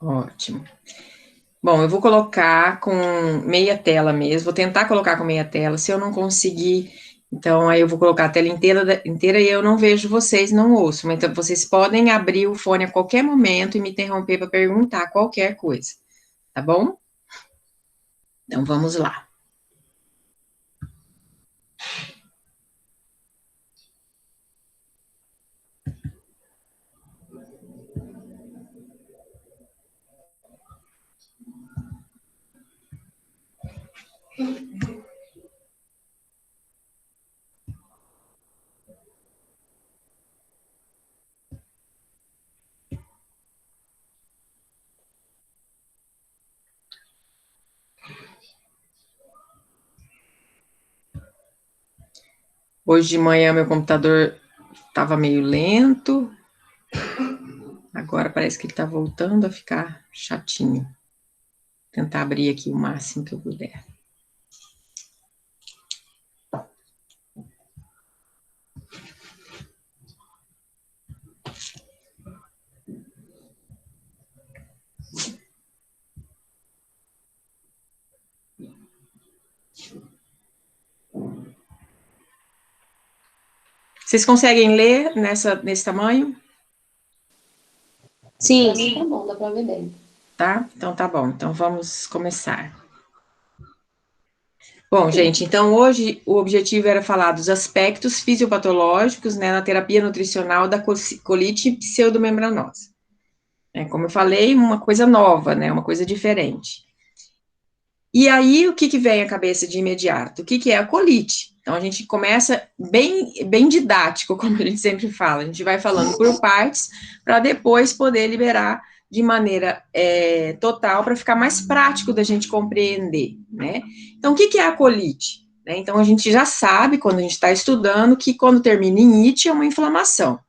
Ótimo. Bom, eu vou colocar com meia tela mesmo, vou tentar colocar com meia tela, se eu não conseguir, então aí eu vou colocar a tela inteira e eu não vejo vocês, não ouço, então vocês podem abrir o fone a qualquer momento e me interromper para perguntar qualquer coisa, tá bom? Então vamos lá. Hoje de manhã meu computador estava meio lento, agora parece que ele está voltando a ficar chatinho. Vou tentar abrir aqui o máximo que eu puder. Vocês conseguem ler nesse tamanho? Sim, tá bom, dá pra ver bem. Tá? Então tá bom. Então vamos começar. Bom, gente, então hoje o objetivo era falar dos aspectos fisiopatológicos, né, na terapia nutricional da colite pseudomembranosa. Como eu falei, uma coisa nova, né, uma coisa diferente. E aí, o que vem à cabeça de imediato? O que é a colite? Então, a gente começa bem didático, como a gente sempre fala. A gente vai falando por partes, para depois poder liberar de maneira total, para ficar mais prático da gente compreender, né? Então, o que é a colite? Então, a gente já sabe, quando a gente está estudando, que quando termina em ite, é uma inflamação.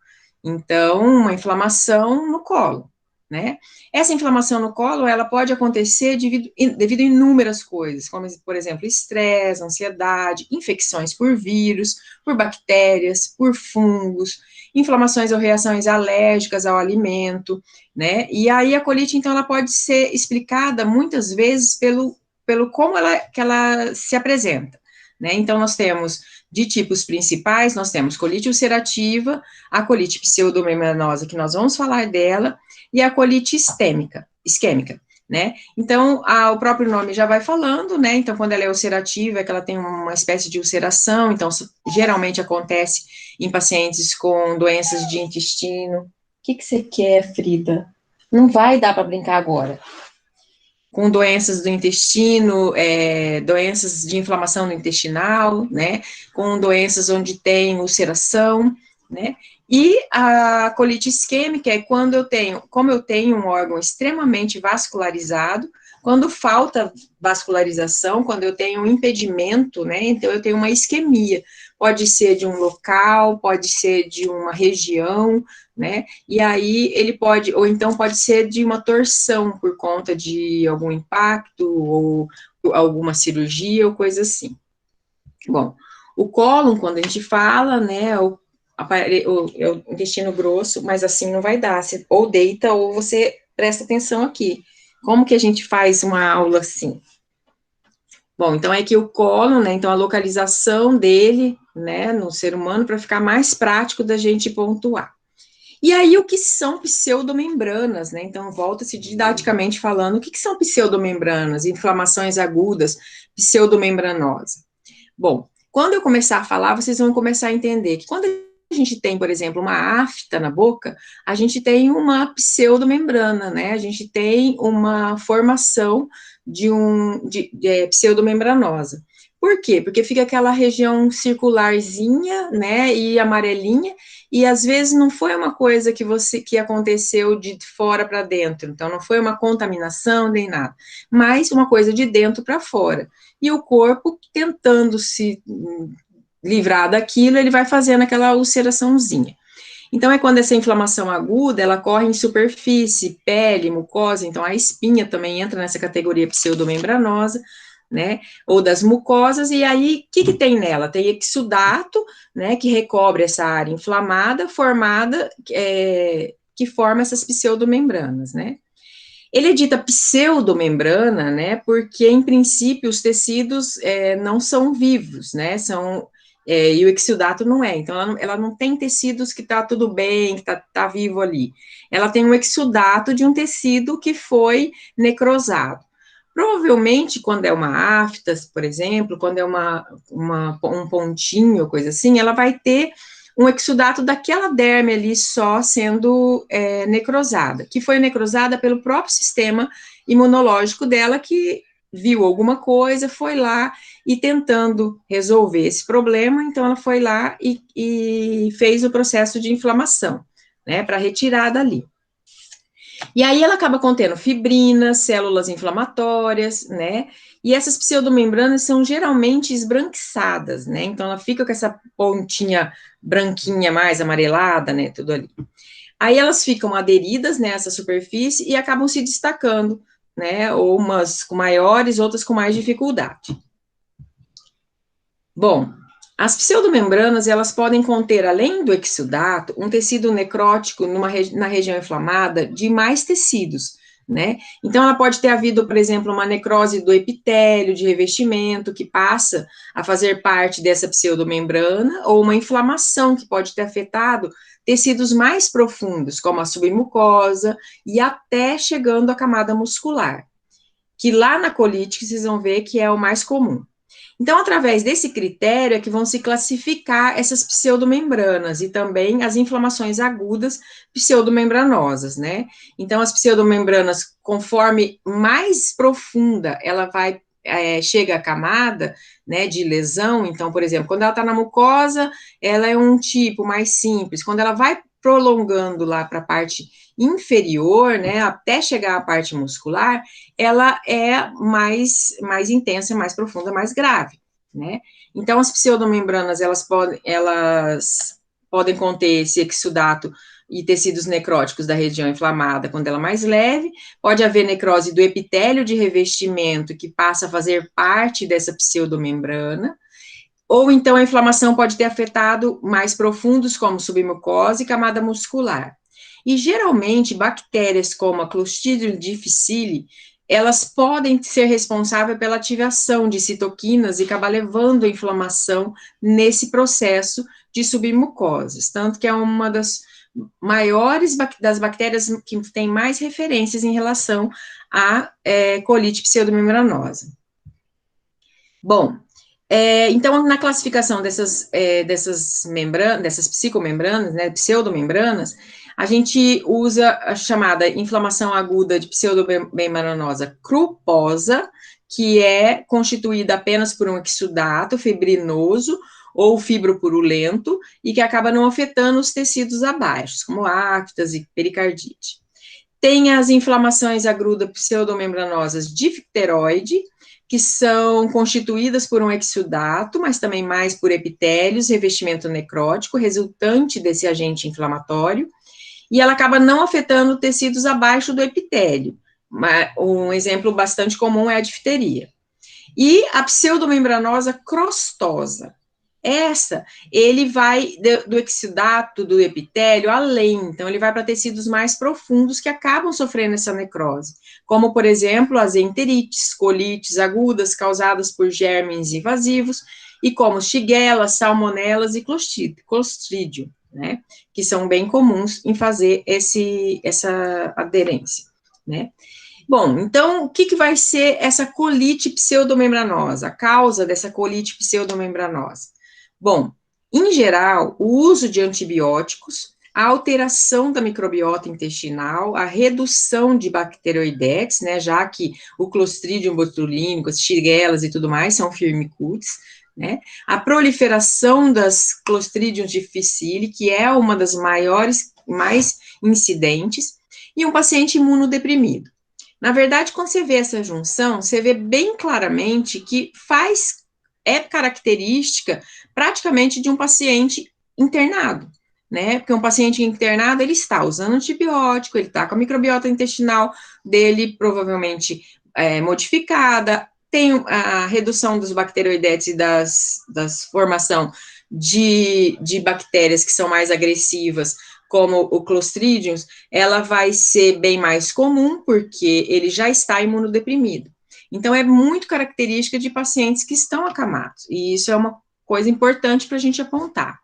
Então, uma inflamação no colo, né? Essa inflamação no colo, ela pode acontecer devido a inúmeras coisas, como, por exemplo, estresse, ansiedade, infecções por vírus, por bactérias, por fungos, inflamações ou reações alérgicas ao alimento, né? E aí a colite, então, ela pode ser explicada muitas vezes pelo como que ela se apresenta, né? Então, nós temos de tipos principais, nós temos colite ulcerativa, a colite pseudomembranosa, que nós vamos falar dela, e a colite isquêmica, né? Então, o próprio nome já vai falando, né? Então, quando ela é ulcerativa, é que ela tem uma espécie de ulceração, então, geralmente acontece em pacientes com doenças de intestino. O que você quer, Frida? Não vai dar para brincar agora. Com doenças do intestino, doenças de inflamação no intestinal, né? Com doenças onde tem ulceração, né? E a colite isquêmica é quando como eu tenho um órgão extremamente vascularizado, quando falta vascularização, quando eu tenho um impedimento, né? Então eu tenho uma isquemia. Pode ser de um local, pode ser de uma região, né? E aí ele pode, ou então pode ser de uma torção por conta de algum impacto ou alguma cirurgia ou coisa assim. Bom, o cólon, quando a gente fala, né, é o intestino grosso, mas assim não vai dar, você ou deita ou você presta atenção aqui. Como que a gente faz uma aula assim? Bom, então é que o cólon, né, então a localização dele, né, no ser humano, para ficar mais prático da gente pontuar. E aí, o que são pseudomembranas, né? Então, volta-se didaticamente falando, o que são pseudomembranas? Inflamações agudas, pseudomembranosa. Bom, quando eu começar a falar, vocês vão começar a entender que quando a gente tem, por exemplo, uma afta na boca, a gente tem uma pseudomembrana, né? A gente tem uma formação de pseudomembranosa. Por quê? Porque fica aquela região circularzinha, né, e amarelinha, e às vezes não foi uma coisa que aconteceu de fora para dentro, então não foi uma contaminação nem nada, mas uma coisa de dentro para fora. E o corpo tentando se livrar daquilo, ele vai fazendo aquela ulceraçãozinha. Então, é quando essa inflamação aguda, ela corre em superfície, pele, mucosa, então a espinha também entra nessa categoria pseudomembranosa, né, ou das mucosas, e aí, o que tem nela? Tem exudato, né, que recobre essa área inflamada, que forma essas pseudomembranas, né. Ele é dita pseudomembrana, né, porque, em princípio, os tecidos não são vivos, né, e o exudato não é, então ela não tem tecidos que está tudo bem, que tá vivo ali. Ela tem um exudato de um tecido que foi necrosado. Provavelmente, quando é uma aftas, por exemplo, quando é um pontinho, coisa assim, ela vai ter um exudato daquela derme ali só sendo necrosada, que foi necrosada pelo próprio sistema imunológico dela, que viu alguma coisa, foi lá e tentando resolver esse problema, então ela foi lá e fez o processo de inflamação, né, para retirar dali. E aí ela acaba contendo fibrinas, células inflamatórias, né? E essas pseudomembranas são geralmente esbranquiçadas, né? Então ela fica com essa pontinha branquinha mais amarelada, né? Tudo ali. Aí elas ficam aderidas nessa superfície e acabam se destacando, né? Ou umas com maiores, outras com mais dificuldade. Bom, as pseudomembranas, elas podem conter, além do exudato, um tecido necrótico na região inflamada de mais tecidos, né? Então, ela pode ter havido, por exemplo, uma necrose do epitélio, de revestimento, que passa a fazer parte dessa pseudomembrana, ou uma inflamação que pode ter afetado tecidos mais profundos, como a submucosa, e até chegando à camada muscular, que lá na colite vocês vão ver que é o mais comum. Então, através desse critério é que vão se classificar essas pseudomembranas e também as inflamações agudas pseudomembranosas, né? Então, as pseudomembranas, conforme mais profunda ela vai, chega à camada, né, de lesão, então, por exemplo, quando ela está na mucosa, ela é um tipo mais simples, quando ela vai prolongando lá para a parte inferior, né, até chegar à parte muscular, ela é mais intensa, mais profunda, mais grave, né? Então, as pseudomembranas, elas podem conter esse exudato e tecidos necróticos da região inflamada quando ela é mais leve, pode haver necrose do epitélio de revestimento, que passa a fazer parte dessa pseudomembrana, ou então a inflamação pode ter afetado mais profundos, como submucosa e camada muscular. E geralmente, bactérias como a Clostridium difficile, elas podem ser responsáveis pela ativação de citoquinas e acabar levando a inflamação nesse processo de submucosas, tanto que é uma das maiores das bactérias que tem mais referências em relação à colite pseudomembranosa. Bom, então, na classificação dessas psicomembranas, né, pseudomembranas, a gente usa a chamada inflamação aguda de pseudomembranosa cruposa, que é constituída apenas por um exudato fibrinoso ou fibropurulento, e que acaba não afetando os tecidos abaixo, como aftas e pericardite. Tem as inflamações agudas pseudomembranosas difteroide, que são constituídas por um exudato, mas também mais por epitélios, revestimento necrótico, resultante desse agente inflamatório, e ela acaba não afetando tecidos abaixo do epitélio. Um exemplo bastante comum é a difteria. E a pseudomembranosa crostosa. Essa, ele vai do exudato, do epitélio, além, então ele vai para tecidos mais profundos que acabam sofrendo essa necrose, como, por exemplo, as enterites, colites agudas causadas por germes invasivos, e como shigella, salmonelas e clostridium, né, que são bem comuns em fazer essa aderência, né. Bom, então, o que vai ser essa colite pseudomembranosa, a causa dessa colite pseudomembranosa? Bom, em geral, o uso de antibióticos, a alteração da microbiota intestinal, a redução de bacteroidetes, né, já que o Clostridium botulinum, as shigellas e tudo mais são firmicutes, né, a proliferação das Clostridium difficile, que é uma das mais incidentes, e um paciente imunodeprimido. Na verdade, quando você vê essa junção, você vê bem claramente que é característica praticamente de um paciente internado, né? Porque um paciente internado, ele está usando antibiótico, ele está com a microbiota intestinal dele provavelmente modificada, tem a redução dos bacteroidetes e das formação de bactérias que são mais agressivas como o Clostridium, ela vai ser bem mais comum, porque ele já está imunodeprimido. Então, é muito característica de pacientes que estão acamados, e isso é uma coisa importante para a gente apontar.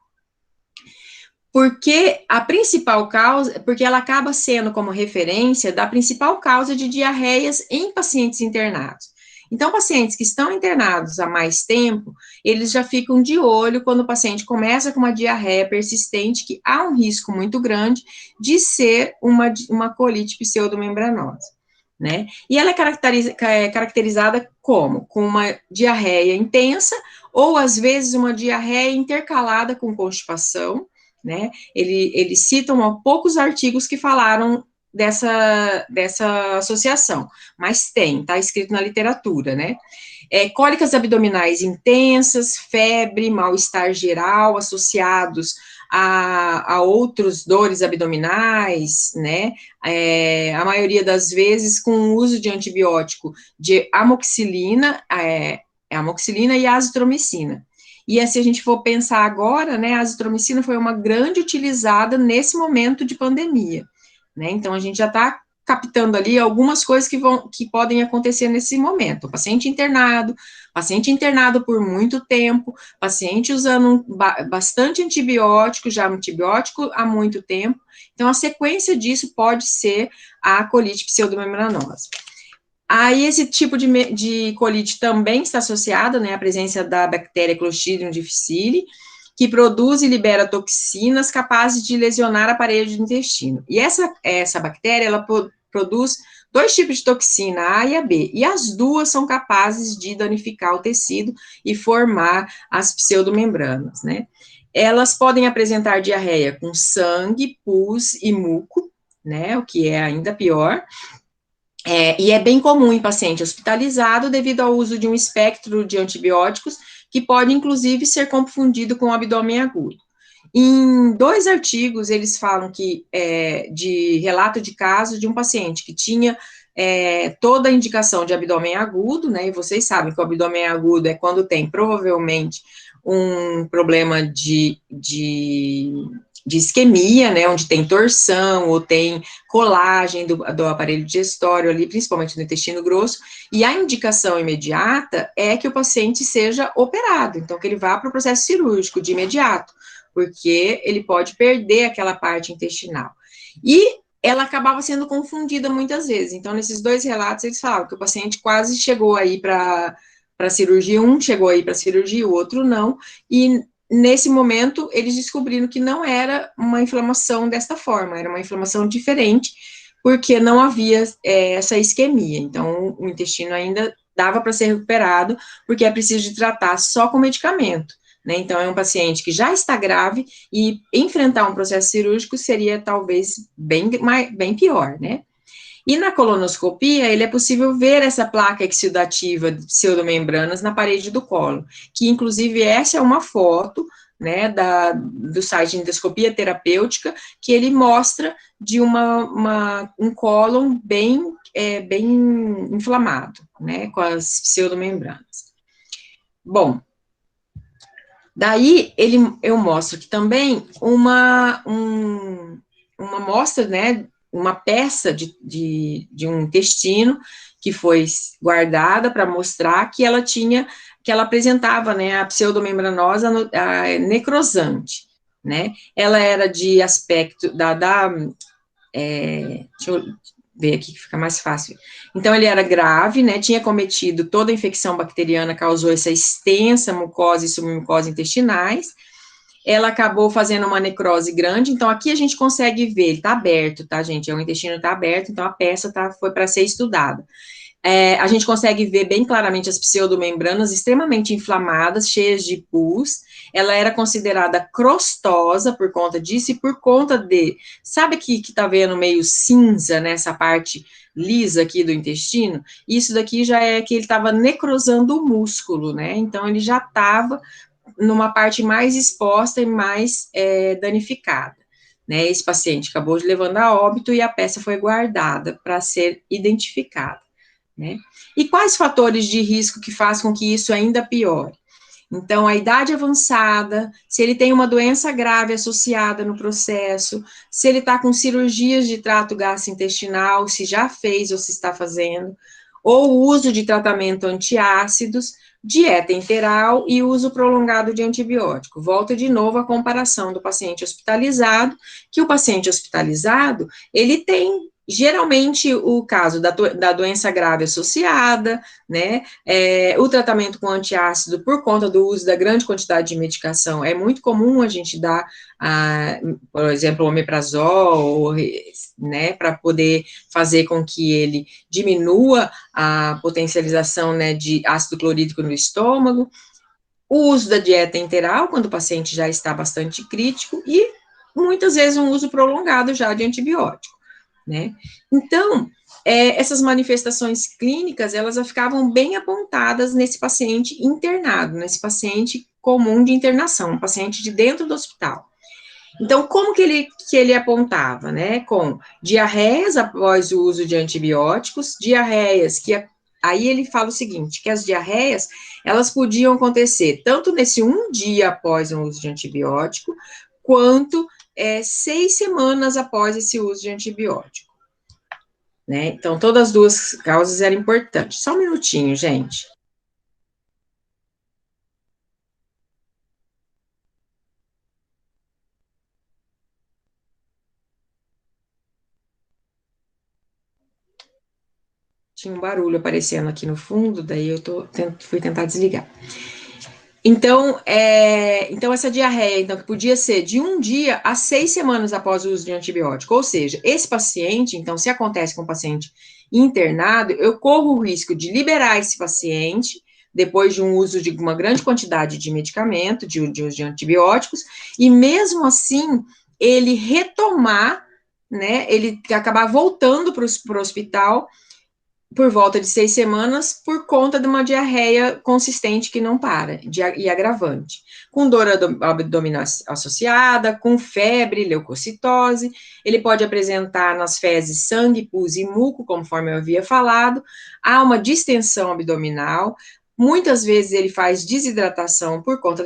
Porque a principal causa, porque ela acaba sendo como referência da principal causa de diarreias em pacientes internados. Então, pacientes que estão internados há mais tempo, eles já ficam de olho quando o paciente começa com uma diarreia persistente, que há um risco muito grande de ser uma colite pseudomembranosa, né? E ela é caracterizada como? Com uma diarreia intensa, ou às vezes uma diarreia intercalada com constipação, né? Eles citam poucos artigos que falaram dessa associação, mas está escrito na literatura, né? Cólicas abdominais intensas, febre, mal-estar geral, associados a outros dores abdominais, né? A maioria das vezes com o uso de antibiótico de amoxicilina, amoxicilina e azitromicina. E se a gente for pensar agora, né, a azitromicina foi uma grande utilizada nesse momento de pandemia, né? Então a gente já está captando ali algumas coisas que podem acontecer nesse momento. Paciente internado por muito tempo, paciente usando bastante antibiótico, já antibiótico há muito tempo. Então a sequência disso pode ser a colite pseudomembranosa. Aí, esse tipo de colite também está associado, né, à presença da bactéria Clostridium difficile, que produz e libera toxinas capazes de lesionar a parede do intestino. E essa bactéria, ela produz dois tipos de toxina, a e a B, e as duas são capazes de danificar o tecido e formar as pseudomembranas, né. Elas podem apresentar diarreia com sangue, pus e muco, né, o que é ainda pior. E é bem comum em paciente hospitalizado devido ao uso de um espectro de antibióticos que pode, inclusive, ser confundido com abdômen agudo. Em 2 artigos, eles falam que, de relato de caso de um paciente que tinha toda a indicação de abdômen agudo, né, e vocês sabem que o abdômen agudo é quando tem, provavelmente, um problema de isquemia, né, onde tem torção, ou tem colagem do aparelho digestório ali, principalmente no intestino grosso, e a indicação imediata é que o paciente seja operado, então que ele vá para o processo cirúrgico de imediato, porque ele pode perder aquela parte intestinal. E ela acabava sendo confundida muitas vezes, então nesses 2 relatos eles falavam que o paciente quase chegou aí para cirurgia, um chegou aí para cirurgia, o outro não, e nesse momento, eles descobriram que não era uma inflamação desta forma, era uma inflamação diferente, porque não havia essa isquemia. Então, o intestino ainda dava para ser recuperado, porque é preciso de tratar só com medicamento, né? Então, é um paciente que já está grave e enfrentar um processo cirúrgico seria talvez bem pior, né? E na colonoscopia, é possível ver essa placa exudativa de pseudomembranas na parede do colo, que inclusive essa é uma foto, né, do site de endoscopia terapêutica, que ele mostra de um cólon bem inflamado, né, com as pseudomembranas. Bom, daí eu mostro aqui também uma amostra, né, uma peça de um intestino que foi guardada para mostrar que ela apresentava, né, a pseudomembranosa necrosante, né, ela era de aspecto deixa eu ver aqui que fica mais fácil. Então, ele era grave, né, tinha cometido toda a infecção bacteriana, causou essa extensa mucosa e submucosa intestinais. Ela acabou fazendo uma necrose grande, então aqui a gente consegue ver, ele está aberto, tá, gente? O intestino está aberto, então a peça foi para ser estudada. A gente consegue ver bem claramente as pseudomembranas extremamente inflamadas, cheias de pus. Ela era considerada crostosa por conta disso e por conta sabe que tá vendo meio cinza nessa parte lisa aqui do intestino? Isso daqui já é que ele estava necrosando o músculo, né? Então ele já estava numa parte mais exposta e mais danificada, né? Esse paciente acabou de levando a óbito e a peça foi guardada para ser identificada, né? E quais fatores de risco que fazem com que isso ainda piore? Então, a idade avançada, se ele tem uma doença grave associada no processo, se ele está com cirurgias de trato gastrointestinal, se já fez ou se está fazendo, ou o uso de tratamento antiácidos, dieta enteral e uso prolongado de antibiótico. Volto de novo à comparação do paciente hospitalizado, que o paciente hospitalizado, ele tem geralmente o caso da doença grave associada, né, o tratamento com antiácido por conta do uso da grande quantidade de medicação, é muito comum a gente dar, por exemplo, omeprazol, né, para poder fazer com que ele diminua a potencialização, né, de ácido clorídrico no estômago, o uso da dieta enteral, quando o paciente já está bastante crítico, e muitas vezes um uso prolongado já de antibiótico, né? Então, essas manifestações clínicas, elas ficavam bem apontadas nesse paciente internado, nesse paciente comum de internação, um paciente de dentro do hospital. Então, como que ele apontava, né? Com diarreias após o uso de antibióticos, diarreias que aí ele fala o seguinte, que as diarreias, elas podiam acontecer tanto nesse um dia após o uso de antibiótico, quanto 6 semanas após esse uso de antibiótico, né? Então, todas as duas causas eram importantes. Só um minutinho, gente. Tinha um barulho aparecendo aqui no fundo, daí eu fui tentar desligar. Então, essa diarreia, então, que podia ser de um dia a 6 semanas após o uso de antibiótico, ou seja, esse paciente, então, se acontece com o paciente internado, eu corro o risco de liberar esse paciente, depois de um uso de uma grande quantidade de medicamento, de uso de antibióticos, e mesmo assim, ele retomar, né, ele acabar voltando para o hospital, por volta de 6 semanas, por conta de uma diarreia consistente que não para, e agravante, com dor abdominal associada, com febre, leucocitose, ele pode apresentar nas fezes sangue, pus e muco, conforme eu havia falado, há uma distensão abdominal, muitas vezes ele faz desidratação por conta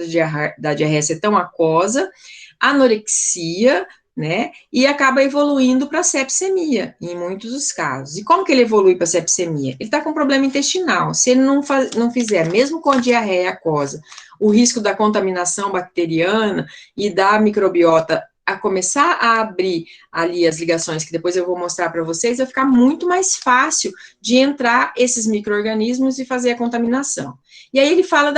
da diarreia ser tão aquosa, anorexia, né? E acaba evoluindo para sepsemia, em muitos dos casos. E como que ele evolui para sepsemia? Ele está com problema intestinal. Se ele não fizer, mesmo com a diarreia aquosa, o risco da contaminação bacteriana e da microbiota a começar a abrir ali as ligações, que depois eu vou mostrar para vocês, vai ficar muito mais fácil de entrar esses micro-organismos e fazer a contaminação. E aí ele fala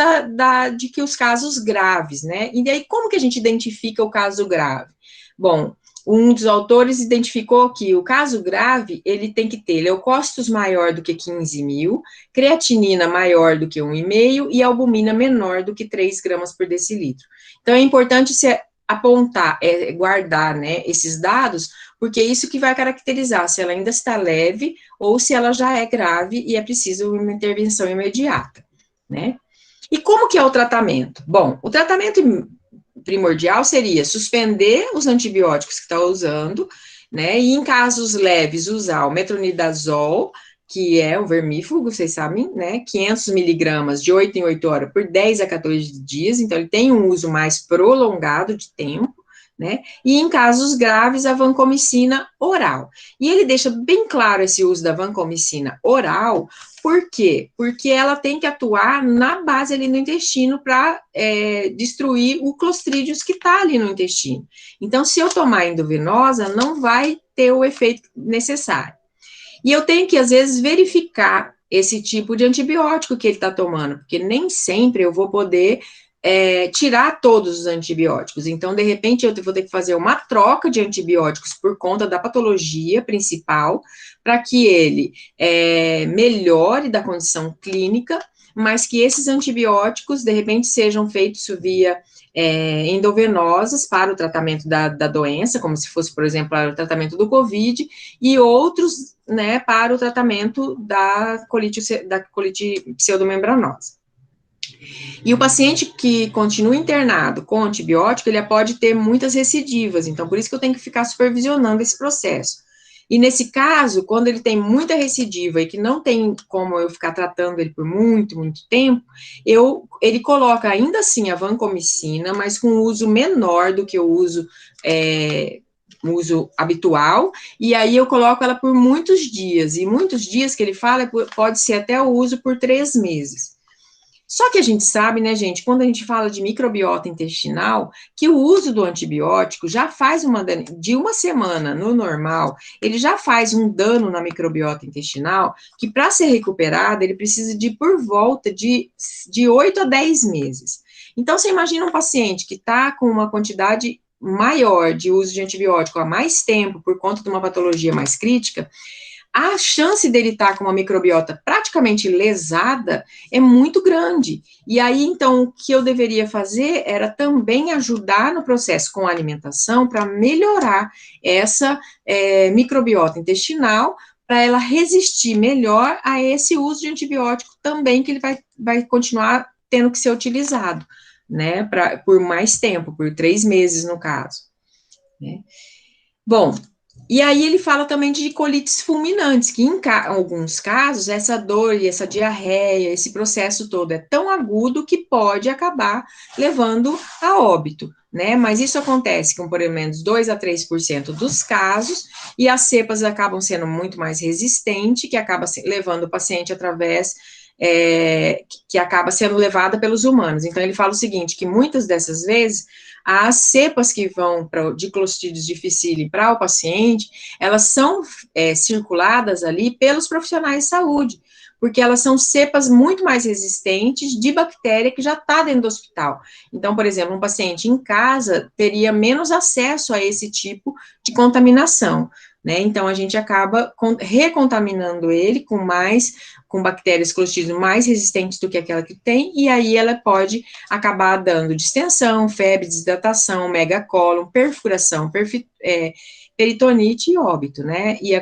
de que os casos graves, né? E daí como que a gente identifica o caso grave? Bom, um dos autores identificou que o caso grave, ele tem que ter leucócitos maior do que 15.000, creatinina maior do que 1,5 e albumina menor do que 3 gramas por decilitro. Então, é importante se apontar, guardar, né, esses dados, porque é isso que vai caracterizar se ela ainda está leve ou se ela já é grave e é preciso uma intervenção imediata, né? E como que é o tratamento? Bom, o tratamento primordial seria suspender os antibióticos que está usando, né, e em casos leves usar o metronidazol, que é o vermífugo, vocês sabem, né, 500 miligramas de 8 em 8 horas por 10 a 14 dias, então ele tem um uso mais prolongado de tempo, né, e em casos graves a vancomicina oral. E ele deixa bem claro esse uso da vancomicina oral, por quê? Porque ela tem que atuar na base ali no intestino para destruir o clostridius que está ali no intestino. Então, se eu tomar endovenosa, não vai ter o efeito necessário. E eu tenho que, às vezes, verificar esse tipo de antibiótico que ele está tomando, porque nem sempre eu vou poder tirar todos os antibióticos. Então, de repente, eu vou ter que fazer uma troca de antibióticos por conta da patologia principal, para que ele melhore da condição clínica, mas que esses antibióticos, de repente, sejam feitos via endovenosas para o tratamento da doença, como se fosse, por exemplo, para o tratamento do COVID, e outros, né, para o tratamento da colite pseudomembranosa. E o paciente que continua internado com antibiótico, ele pode ter muitas recidivas, então por isso que eu tenho que ficar supervisionando esse processo. E nesse caso, quando ele tem muita recidiva e que não tem como eu ficar tratando ele por muito, muito tempo, ele coloca ainda assim a vancomicina, mas com uso menor do que o uso habitual, e aí eu coloco ela por muitos dias, e muitos dias que ele fala pode ser até o uso por 3 meses. Só que a gente sabe, né, gente, quando a gente fala de microbiota intestinal, que o uso do antibiótico já faz de uma semana no normal, ele já faz um dano na microbiota intestinal, que para ser recuperada, ele precisa de por volta de 8 a 10 meses. Então, você imagina um paciente que está com uma quantidade maior de uso de antibiótico há mais tempo, por conta de uma patologia mais crítica, a chance dele estar com uma microbiota praticamente lesada é muito grande. E aí, então, o que eu deveria fazer era também ajudar no processo com a alimentação para melhorar essa microbiota intestinal, para ela resistir melhor a esse uso de antibiótico também, que ele vai continuar tendo que ser utilizado, né, por mais tempo, por 3 meses no caso, né. Bom, e aí ele fala também de colites fulminantes, que em alguns casos, essa dor e essa diarreia, esse processo todo é tão agudo que pode acabar levando a óbito, né? Mas isso acontece com pelo menos 2 a 3% dos casos, e as cepas acabam sendo muito mais resistentes, que acaba levando o paciente através que acaba sendo levada pelos humanos. Então, ele fala o seguinte, que muitas dessas vezes, as cepas que vão de Clostridium difficile para o paciente, elas são circuladas ali pelos profissionais de saúde, porque elas são cepas muito mais resistentes de bactéria que já está dentro do hospital. Então, por exemplo, um paciente em casa teria menos acesso a esse tipo de contaminação, né? Então, a gente acaba recontaminando ele com bactérias Clostridium mais resistentes do que aquela que tem, e aí ela pode acabar dando distensão, febre, desidratação, megacólon, perfuração, peritonite e óbito, né? E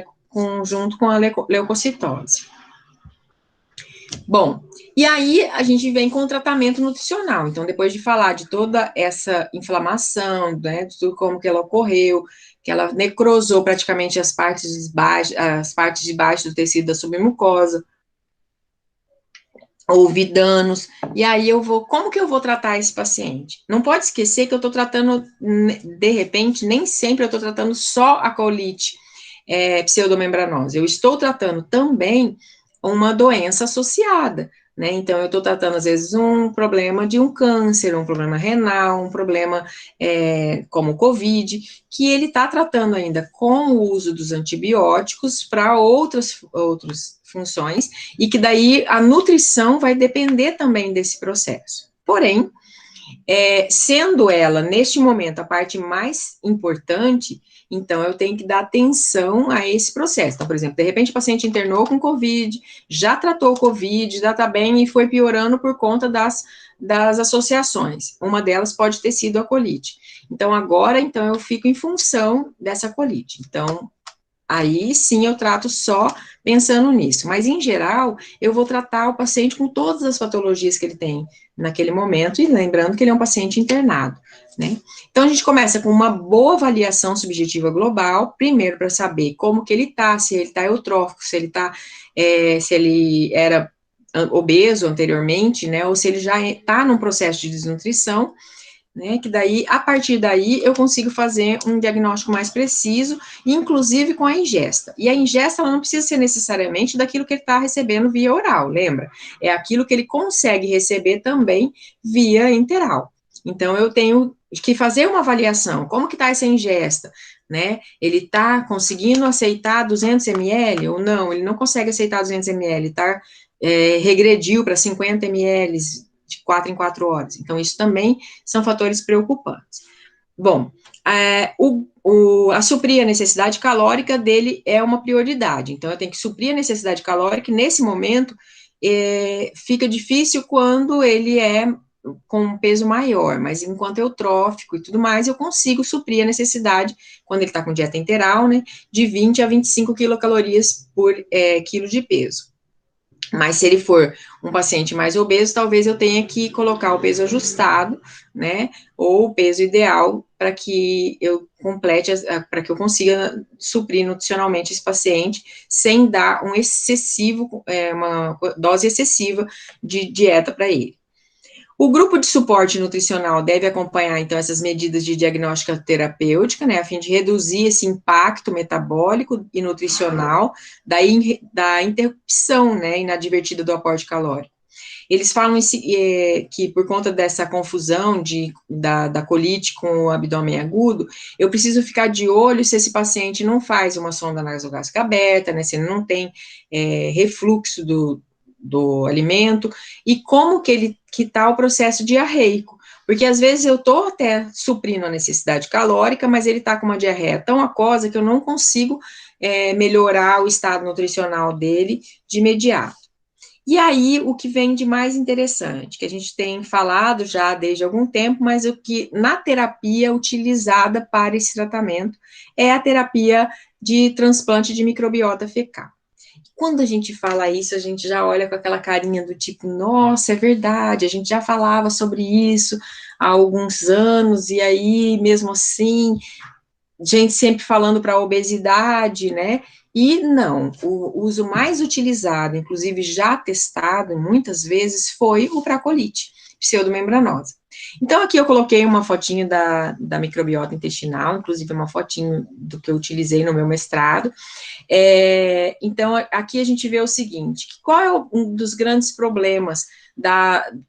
junto com a leucocitose. Bom, e aí a gente vem com o tratamento nutricional. Então, depois de falar de toda essa inflamação, né, de tudo como que ela ocorreu, que ela necrosou praticamente as partes de baixo do tecido da submucosa, houve danos, e aí como que eu vou tratar esse paciente? Não pode esquecer que eu estou tratando, de repente, nem sempre eu estou tratando só a colite pseudomembranosa, eu estou tratando também uma doença associada, né? Então, eu estou tratando, às vezes, um problema de um câncer, um problema renal, um problema como o COVID, que ele está tratando ainda com o uso dos antibióticos para outras funções, e que daí a nutrição vai depender também desse processo. Porém, sendo ela, neste momento, a parte mais importante, então eu tenho que dar atenção a esse processo. Então, por exemplo, de repente o paciente internou com COVID, já tratou o COVID, já está bem e foi piorando por conta das associações. Uma delas pode ter sido a colite. Então, agora, eu fico em função dessa colite. Então, aí sim eu trato só pensando nisso, mas em geral eu vou tratar o paciente com todas as patologias que ele tem naquele momento, e lembrando que ele é um paciente internado, né? Então a gente começa com uma boa avaliação subjetiva global, primeiro para saber como que ele tá, se ele tá eutrófico, se ele era obeso anteriormente, né, ou se ele já está num processo de desnutrição, né, que daí, a partir daí, eu consigo fazer um diagnóstico mais preciso, inclusive com a ingesta. E a ingesta, ela não precisa ser necessariamente daquilo que ele está recebendo via oral, lembra? É aquilo que ele consegue receber também via enteral. Então, eu tenho que fazer uma avaliação, como que está essa ingesta, né? Ele está conseguindo aceitar 200 ml ou não? Ele não consegue aceitar 200 ml, tá? Regrediu para 50 ml, de 4 em 4 horas. Então, isso também são fatores preocupantes. Bom, a suprir a necessidade calórica dele é uma prioridade. Então, eu tenho que suprir a necessidade calórica, e nesse momento, fica difícil quando ele é com um peso maior, mas enquanto eutrófico e tudo mais, eu consigo suprir a necessidade, quando ele está com dieta enteral, né, de 20 a 25 quilocalorias por quilo de peso. Mas se ele for um paciente mais obeso, talvez eu tenha que colocar o peso ajustado, né, ou o peso ideal para que eu complete, para que eu consiga suprir nutricionalmente esse paciente sem dar um excessivo, uma dose excessiva de dieta para ele. O grupo de suporte nutricional deve acompanhar, então, essas medidas de diagnóstica terapêutica, né, a fim de reduzir esse impacto metabólico e nutricional da interrupção, né, inadvertida do aporte calórico. Eles falam que por conta dessa confusão da colite com o abdômen agudo, eu preciso ficar de olho se esse paciente não faz uma sonda nasogástrica aberta, né, se ele não tem refluxo do alimento, e como que está o processo diarreico, porque às vezes eu estou até suprindo a necessidade calórica, mas ele está com uma diarreia tão aquosa que eu não consigo melhorar o estado nutricional dele de imediato. E aí, o que vem de mais interessante, que a gente tem falado já desde algum tempo, mas o que na terapia utilizada para esse tratamento é a terapia de transplante de microbiota fecal. Quando a gente fala isso, a gente já olha com aquela carinha do tipo, nossa, é verdade, a gente já falava sobre isso há alguns anos, e aí, mesmo assim, gente sempre falando para a obesidade, né? E não, o uso mais utilizado, inclusive já testado muitas vezes, foi o pracolite, pseudomembranosa. Então, aqui eu coloquei uma fotinho da microbiota intestinal, inclusive uma fotinho do que eu utilizei no meu mestrado. Então, aqui a gente vê o seguinte, qual é um dos grandes problemas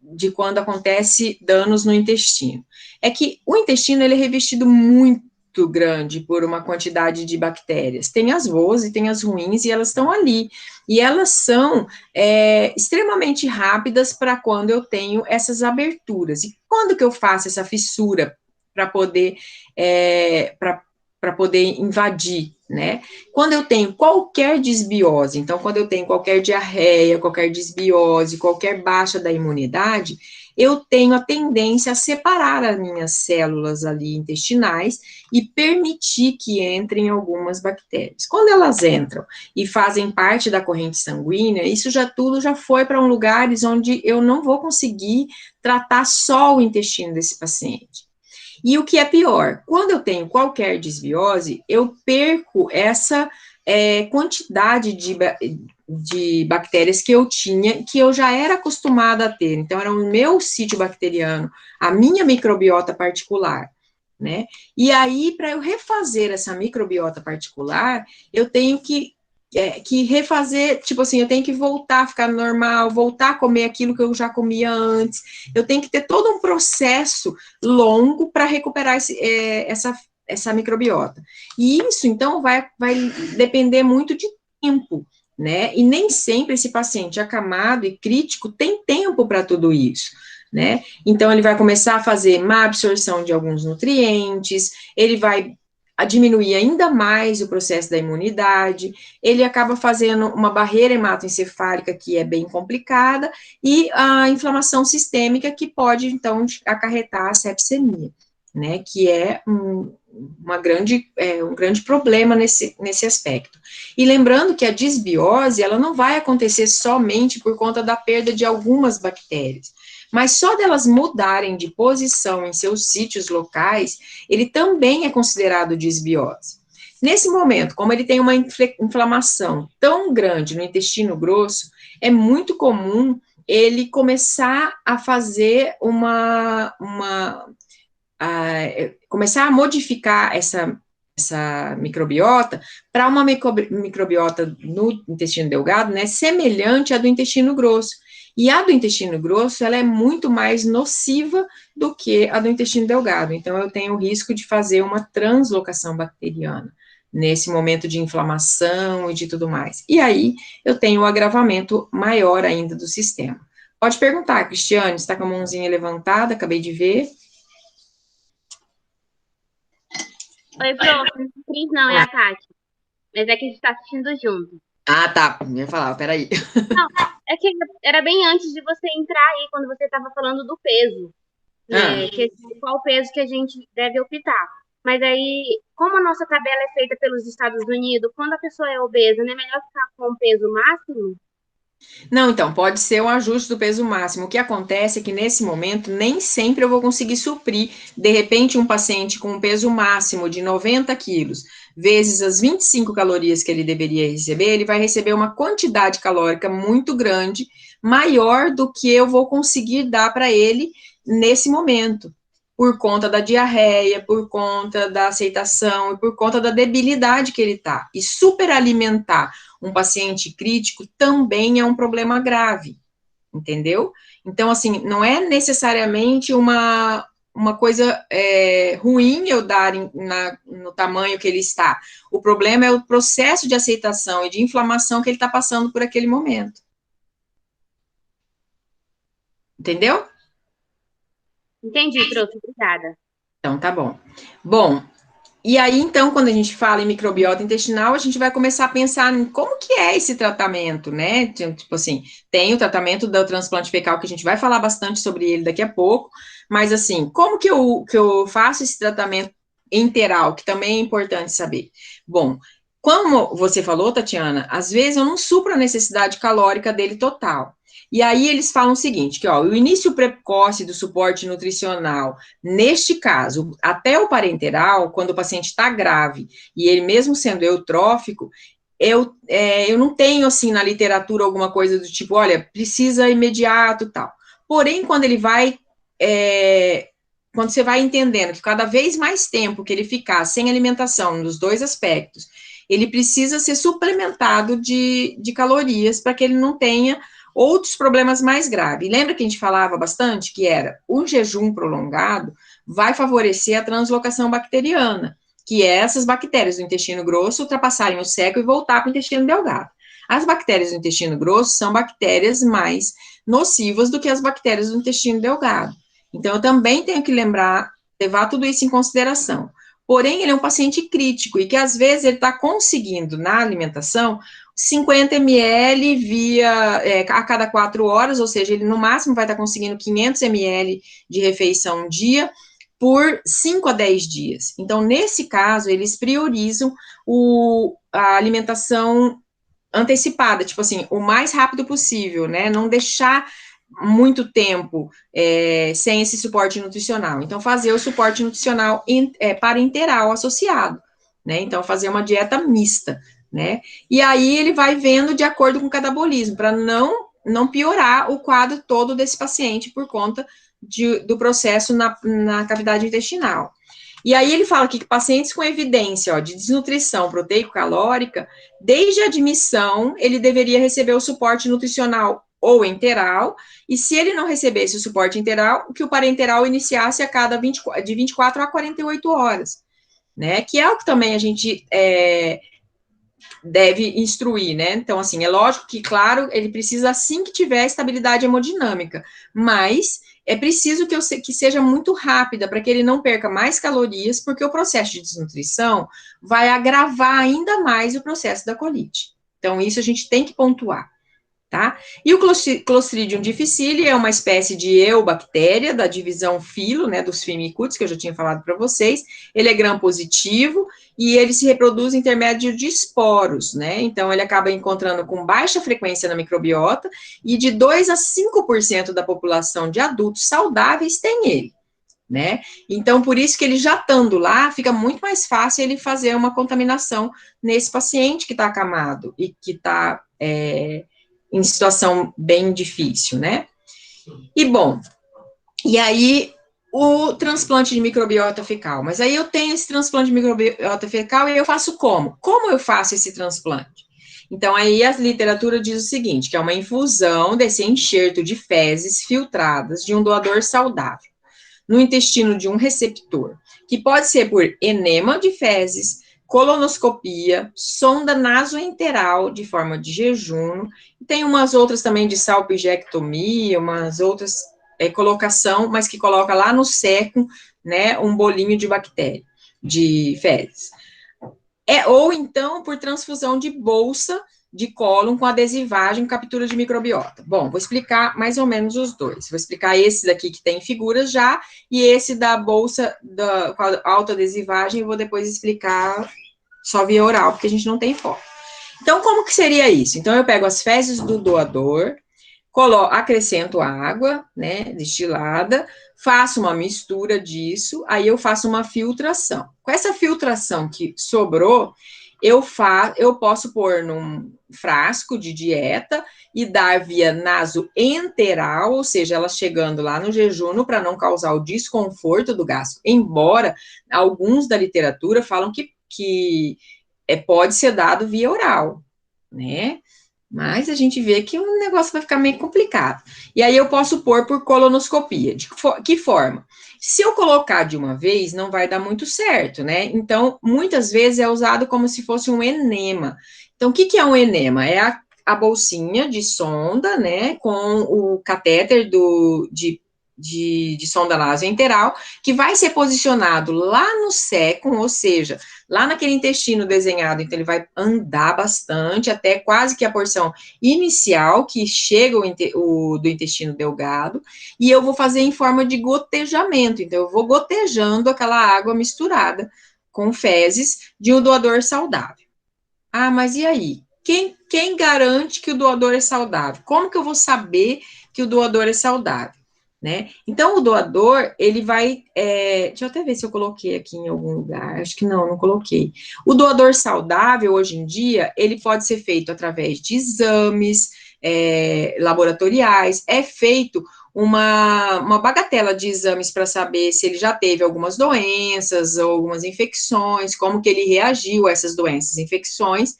de quando acontece danos no intestino? É que o intestino ele é revestido muito grande por uma quantidade de bactérias. Tem as boas e tem as ruins, e elas estão ali. E elas são extremamente rápidas para quando eu tenho essas aberturas. E quando que eu faço essa fissura para poder, para poder invadir, né? Quando eu tenho qualquer desbiose, então, quando eu tenho qualquer diarreia, qualquer desbiose, qualquer baixa da imunidade, eu tenho a tendência a separar as minhas células ali intestinais e permitir que entrem algumas bactérias. Quando elas entram e fazem parte da corrente sanguínea, isso já tudo já foi para lugares onde eu não vou conseguir tratar só o intestino desse paciente. E o que é pior, quando eu tenho qualquer desbiose, eu perco essa quantidade de bactérias que eu tinha, que eu já era acostumada a ter. Então, era o meu sítio bacteriano, a minha microbiota particular, né? E aí, para eu refazer essa microbiota particular, eu tenho que refazer, tipo assim, eu tenho que voltar a ficar normal, voltar a comer aquilo que eu já comia antes. Eu tenho que ter todo um processo longo para recuperar essa microbiota. E isso, então, vai depender muito de tempo, né? E nem sempre esse paciente acamado e crítico tem tempo para tudo isso, né? Então, ele vai começar a fazer má absorção de alguns nutrientes, ele vai a diminuir ainda mais o processo da imunidade, ele acaba fazendo uma barreira hematoencefálica que é bem complicada, e a inflamação sistêmica que pode, então, acarretar a sepsemia, né, que é um grande problema nesse aspecto. E lembrando que a disbiose, ela não vai acontecer somente por conta da perda de algumas bactérias, mas só delas mudarem de posição em seus sítios locais, ele também é considerado disbiose. Nesse momento, como ele tem uma inflamação tão grande no intestino grosso, é muito comum ele começar a fazer começar a modificar essa microbiota para uma microbiota no intestino delgado, né, semelhante à do intestino grosso. E a do intestino grosso, ela é muito mais nociva do que a do intestino delgado. Então, eu tenho o risco de fazer uma translocação bacteriana nesse momento de inflamação e de tudo mais. E aí, eu tenho um agravamento maior ainda do sistema. Pode perguntar, Cristiane, está com a mãozinha levantada, acabei de ver. Oi, prof, não é a Cris, não, é a Tati. Mas é que a gente tá assistindo junto. Ah, tá. Eu ia falar, peraí. Não, é que era bem antes de você entrar aí, quando você tava falando do peso, né? Qual peso que a gente deve optar. Mas aí, como a nossa tabela é feita pelos Estados Unidos, quando a pessoa é obesa, não é melhor ficar com o peso máximo? Não, então, pode ser um ajuste do peso máximo. O que acontece é que nesse momento nem sempre eu vou conseguir suprir. De repente, um paciente com um peso máximo de 90 quilos, vezes as 25 calorias que ele deveria receber, ele vai receber uma quantidade calórica muito grande, maior do que eu vou conseguir dar para ele nesse momento. Por conta da diarreia, por conta da aceitação e por conta da debilidade que ele está. E superalimentar um paciente crítico também é um problema grave, entendeu? Então, assim, não é necessariamente uma coisa ruim eu dar no tamanho que ele está. O problema é o processo de aceitação e de inflamação que ele está passando por aquele momento. Entendeu? Entendi, prof. Obrigada. Então, tá bom. Bom, e aí, então, quando a gente fala em microbiota intestinal, a gente vai começar a pensar em como que é esse tratamento, né? Tipo assim, tem o tratamento do transplante fecal, que a gente vai falar bastante sobre ele daqui a pouco, mas assim, como que eu faço esse tratamento enteral, que também é importante saber? Bom, como você falou, Tatiana, às vezes eu não supro a necessidade calórica dele total. E aí eles falam o seguinte, que ó, o início precoce do suporte nutricional, neste caso, até o parenteral, quando o paciente está grave, e ele mesmo sendo eutrófico, eu não tenho, assim, na literatura alguma coisa do tipo, olha, precisa imediato, tal. Porém, quando você vai entendendo que cada vez mais tempo que ele ficar sem alimentação, nos dois aspectos, ele precisa ser suplementado de calorias para que ele não tenha outros problemas mais graves. Lembra que a gente falava bastante que era o jejum prolongado vai favorecer a translocação bacteriana, que é essas bactérias do intestino grosso ultrapassarem o seco e voltar para o intestino delgado. As bactérias do intestino grosso são bactérias mais nocivas do que as bactérias do intestino delgado. Então, eu também tenho que levar tudo isso em consideração. Porém, ele é um paciente crítico e que às vezes ele está conseguindo na alimentação 50 ml a cada 4 horas, ou seja, ele no máximo vai estar conseguindo 500 ml de refeição um dia por 5 a 10 dias. Então, nesse caso, eles priorizam a alimentação antecipada, tipo assim, o mais rápido possível, né? Não deixar muito tempo sem esse suporte nutricional. Então, fazer o suporte nutricional parenteral associado, né? Então, fazer uma dieta mista, né? E aí ele vai vendo de acordo com o catabolismo, para não piorar o quadro todo desse paciente por conta do processo na cavidade intestinal. E aí ele fala aqui que pacientes com evidência de desnutrição proteico-calórica, desde a admissão, ele deveria receber o suporte nutricional ou enteral, e se ele não recebesse o suporte enteral, que o parenteral iniciasse de 24 a 48 horas, né? Que é o que também a gente deve instruir, né? Então, assim, é lógico que, claro, ele precisa assim que tiver estabilidade hemodinâmica, mas é preciso que seja muito rápida para que ele não perca mais calorias, porque o processo de desnutrição vai agravar ainda mais o processo da colite. Então, isso a gente tem que pontuar. Tá? E o Clostridium difficile é uma espécie de eubactéria da divisão filo, né, dos Firmicutes, que eu já tinha falado para vocês. Ele é gram-positivo e ele se reproduz em intermédio de esporos, né? Então, ele acaba encontrando com baixa frequência na microbiota e de 2 a 5% da população de adultos saudáveis tem ele, né? Então, por isso que ele já estando lá, fica muito mais fácil ele fazer uma contaminação nesse paciente que está acamado e que está em situação bem difícil, né? E bom, e aí o transplante de microbiota fecal. Mas aí eu tenho esse transplante de microbiota fecal e eu faço como? Como eu faço esse transplante? Então, aí a literatura diz o seguinte, que é uma infusão desse enxerto de fezes filtradas de um doador saudável no intestino de um receptor, que pode ser por enema de fezes, colonoscopia, sonda nasoenteral de forma de jejum, tem umas outras também de salpingectomia, umas outras colocação, mas que coloca lá no seco, né, um bolinho de bactéria, de fezes. Ou então por transfusão de bolsa de cólon com adesivagem, captura de microbiota. Bom, vou explicar mais ou menos os dois. Vou explicar esse daqui que tem figuras já, e esse da bolsa com a autoadesivagem, eu vou depois explicar só via oral, porque a gente não tem foto. Então, como que seria isso? Então, eu pego as fezes do doador, acrescento água, né, destilada, faço uma mistura disso, aí eu faço uma filtração. Com essa filtração que sobrou, eu posso pôr num frasco de dieta e dar via nasoenteral, ou seja, ela chegando lá no jejum para não causar o desconforto do gasto, embora alguns da literatura falam que pode ser dado via oral, né? Mas a gente vê que o negócio vai ficar meio complicado. E aí eu posso pôr por colonoscopia. De que forma? Se eu colocar de uma vez, não vai dar muito certo, né? Então, muitas vezes é usado como se fosse um enema. Então, o que é um enema? É a bolsinha de sonda, né, com o catéter de sonda nasoenteral, que vai ser posicionado lá no sécum, ou seja, lá naquele intestino desenhado, então ele vai andar bastante, até quase que a porção inicial, que chega do intestino delgado, e eu vou fazer em forma de gotejamento, então eu vou gotejando aquela água misturada com fezes de um doador saudável. Ah, mas e aí? Quem garante que o doador é saudável? Como que eu vou saber que o doador é saudável? Né? Então, o doador, ele vai, deixa eu até ver se eu coloquei aqui em algum lugar, acho que não coloquei. O doador saudável, hoje em dia, ele pode ser feito através de exames laboratoriais, é feito uma bagatela de exames para saber se ele já teve algumas doenças, ou algumas infecções, como que ele reagiu a essas doenças, infecções,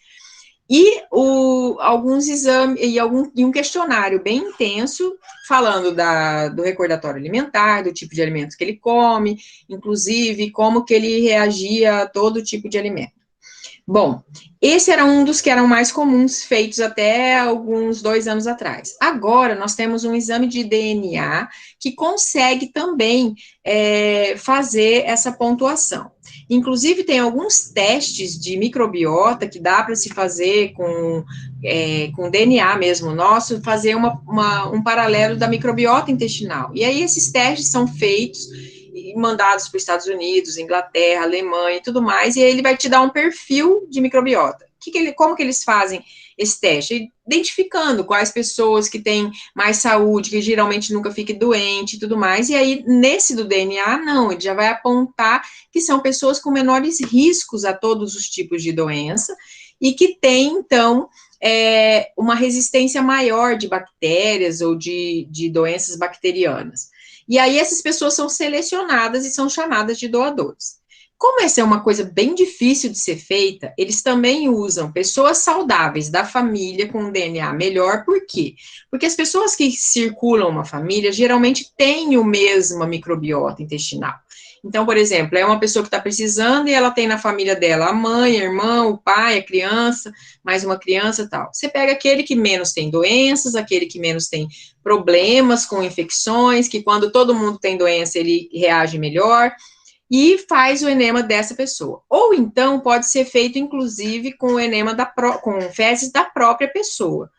e alguns exames, e um questionário bem intenso, falando do recordatório alimentar, do tipo de alimentos que ele come, inclusive como que ele reagia a todo tipo de alimento. Bom, esse era um dos que eram mais comuns, feitos até alguns 2 anos atrás. Agora, nós temos um exame de DNA que consegue também fazer essa pontuação. Inclusive, tem alguns testes de microbiota que dá para se fazer com DNA mesmo nosso, fazer um paralelo da microbiota intestinal. E aí, esses testes são feitos e mandados para os Estados Unidos, Inglaterra, Alemanha e tudo mais, e aí ele vai te dar um perfil de microbiota. Como que eles fazem esse teste? Identificando quais pessoas que têm mais saúde, que geralmente nunca fiquem doente e tudo mais, e aí, nesse do DNA, não, ele já vai apontar que são pessoas com menores riscos a todos os tipos de doença, e que têm, então, uma resistência maior de bactérias ou de doenças bacterianas. E aí essas pessoas são selecionadas e são chamadas de doadores. Como essa é uma coisa bem difícil de ser feita, eles também usam pessoas saudáveis da família com DNA melhor, por quê? Porque as pessoas que circulam uma família geralmente têm o mesmo microbiota intestinal. Então, por exemplo, é uma pessoa que está precisando e ela tem na família dela a mãe, a irmã, o pai, a criança, mais uma criança e tal. Você pega aquele que menos tem doenças, aquele que menos tem problemas com infecções, que quando todo mundo tem doença ele reage melhor, e faz o enema dessa pessoa. Ou então pode ser feito, inclusive, com o enema com fezes da própria pessoa,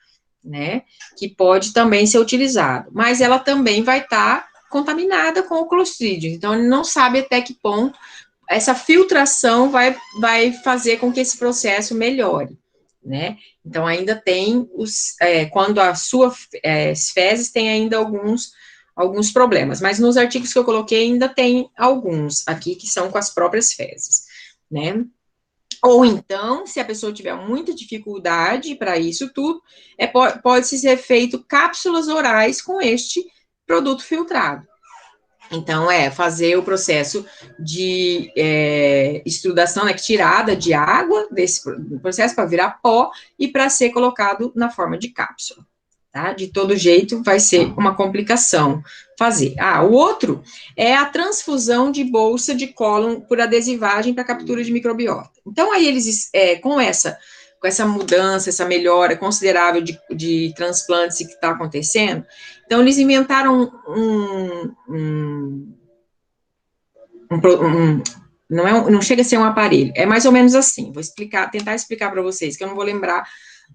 né? Que pode também ser utilizado. Mas ela também vai estar contaminada com o Clostridium. Então, ele não sabe até que ponto essa filtração vai fazer com que esse processo melhore, né? Então, ainda tem quando as suas fezes têm ainda alguns problemas, mas nos artigos que eu coloquei ainda tem alguns aqui que são com as próprias fezes, né? Ou então, se a pessoa tiver muita dificuldade para isso tudo, pode ser feito cápsulas orais com este produto filtrado. Então, fazer o processo de extrudação, né, tirada de água desse processo para virar pó e para ser colocado na forma de cápsula. Tá? De todo jeito, vai ser uma complicação fazer. O outro é a transfusão de bolsa de cólon por adesivagem para captura de microbiota. Então, aí eles, com essa mudança, essa melhora considerável de transplantes que está acontecendo, então eles inventaram não chega a ser um aparelho, é mais ou menos assim, vou tentar explicar para vocês, que eu não vou lembrar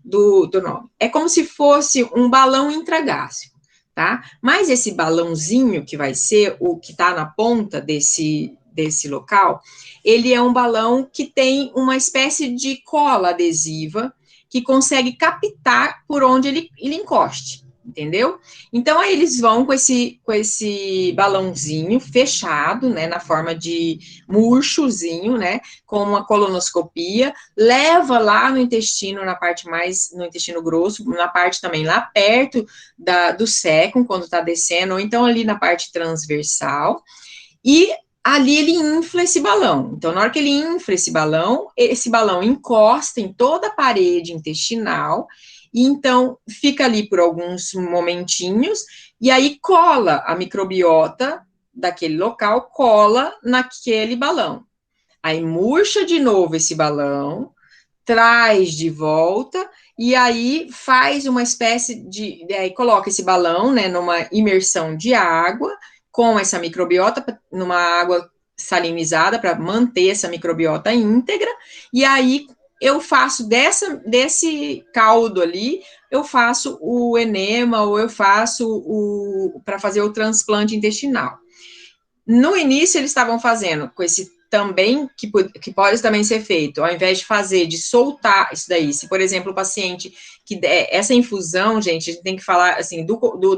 do nome. É como se fosse um balão intragástrico, tá? Mas esse balãozinho que vai ser o que está na ponta desse local, ele é um balão que tem uma espécie de cola adesiva que consegue captar por onde ele encoste, entendeu? Então, aí eles vão com esse balãozinho fechado, né, na forma de murchozinho, né, com uma colonoscopia, leva lá no intestino, no intestino grosso, na parte também lá perto do sécum, quando tá descendo, ou então ali na parte transversal, e ali ele infla esse balão. Então, na hora que ele infla esse balão encosta em toda a parede intestinal, e então fica ali por alguns momentinhos, e aí cola a microbiota daquele local, cola naquele balão. Aí murcha de novo esse balão, traz de volta, e aí faz uma espécie aí coloca esse balão, né, numa imersão de água, com essa microbiota, numa água salinizada, para manter essa microbiota íntegra, e aí eu faço desse caldo ali, eu faço o enema, ou eu faço para fazer o transplante intestinal. No início, eles estavam fazendo com esse também, que pode também ser feito, ao invés de soltar isso daí, se, por exemplo, o paciente essa infusão, gente, a gente tem que falar, assim,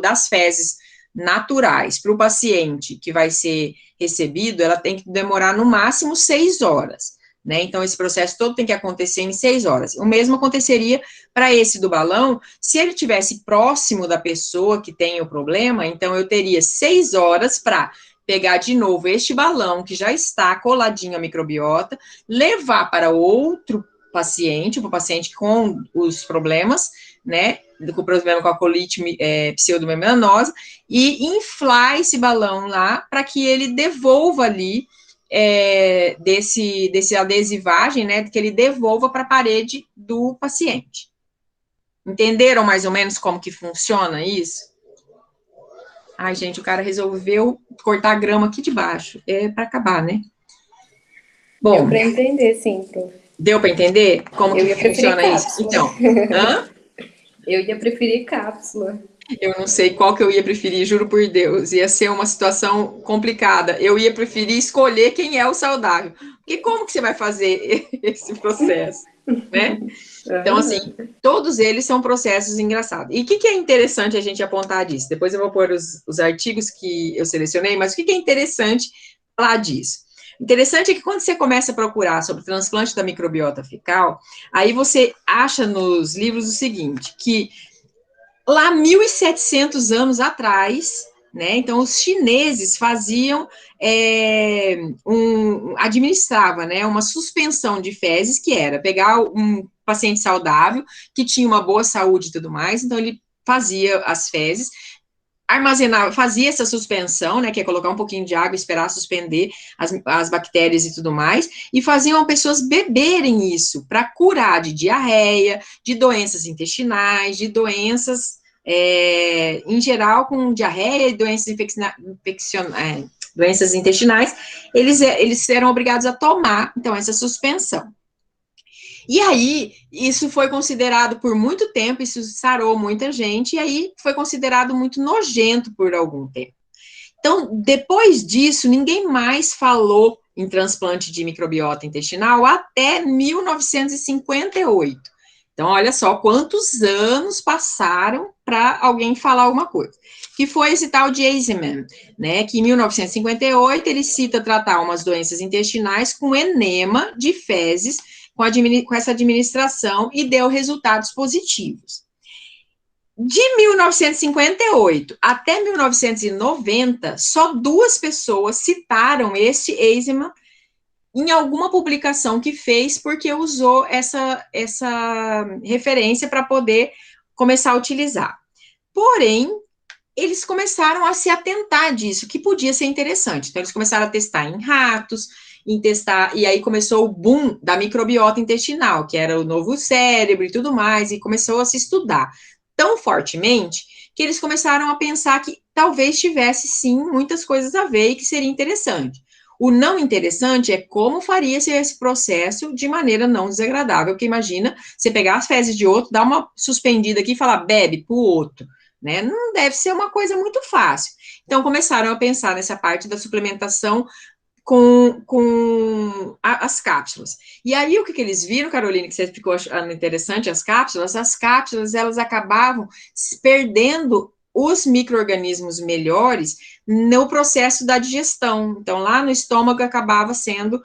das fezes naturais, para o paciente que vai ser recebido, ela tem que demorar no máximo 6 horas, né, então esse processo todo tem que acontecer em 6 horas, o mesmo aconteceria para esse do balão, se ele tivesse próximo da pessoa que tem o problema, então eu teria 6 horas para pegar de novo este balão, que já está coladinho à microbiota, levar para outro paciente, para o paciente com os problemas, né, com o problema com a colite pseudomembranosa, e inflar esse balão lá, para que ele devolva ali, desse adesivagem, né, que ele devolva para a parede do paciente. Entenderam mais ou menos como que funciona isso? Ai, gente, o cara resolveu cortar a grama aqui de baixo. É para acabar, né? Bom, deu para entender, sim, prof. Deu para entender como que funciona isso? Então, Eu ia preferir cápsula. Eu não sei qual que eu ia preferir, juro por Deus. Ia ser uma situação complicada. Eu ia preferir escolher quem é o saudável. Porque como que você vai fazer esse processo, né? Então, assim, todos eles são processos engraçados. E o que é interessante a gente apontar disso? Depois eu vou pôr os artigos que eu selecionei, mas o que é interessante falar disso? Interessante é que quando você começa a procurar sobre transplante da microbiota fecal, aí você acha nos livros o seguinte, que lá 1.700 anos atrás, né, então os chineses faziam, administrava, né, uma suspensão de fezes, que era pegar um paciente saudável, que tinha uma boa saúde e tudo mais, então ele fazia as fezes, armazenava, fazia essa suspensão, né, que é colocar um pouquinho de água, esperar suspender as bactérias e tudo mais, e faziam pessoas beberem isso para curar de diarreia, de doenças intestinais, de doenças, em geral, com diarreia e doenças doenças intestinais, eles eram obrigados a tomar, então, essa suspensão. E aí, isso foi considerado por muito tempo, isso sarou muita gente, e aí foi considerado muito nojento por algum tempo. Então, depois disso, ninguém mais falou em transplante de microbiota intestinal até 1958. Então, olha só quantos anos passaram para alguém falar alguma coisa. Que foi esse tal de Eisenman, né, que em 1958 ele cita tratar umas doenças intestinais com enema de fezes, com essa administração, e deu resultados positivos. De 1958 até 1990, só 2 pessoas citaram este Eisenman em alguma publicação que fez, porque usou essa referência para poder começar a utilizar. Porém, eles começaram a se atentar disso, que podia ser interessante. Então, eles começaram a testar em ratos, e aí começou o boom da microbiota intestinal, que era o novo cérebro e tudo mais, e começou a se estudar tão fortemente que eles começaram a pensar que talvez tivesse, sim, muitas coisas a ver e que seria interessante. O não interessante é como faria-se esse processo de maneira não desagradável, porque imagina você pegar as fezes de outro, dar uma suspendida aqui e falar, bebe para o outro, né? Não deve ser uma coisa muito fácil. Então, começaram a pensar nessa parte da suplementação as cápsulas. E aí, o que eles viram, Carolina, que você ficou achando interessante, as cápsulas, elas acabavam perdendo os micro-organismos melhores no processo da digestão. Então, lá no estômago acabava sendo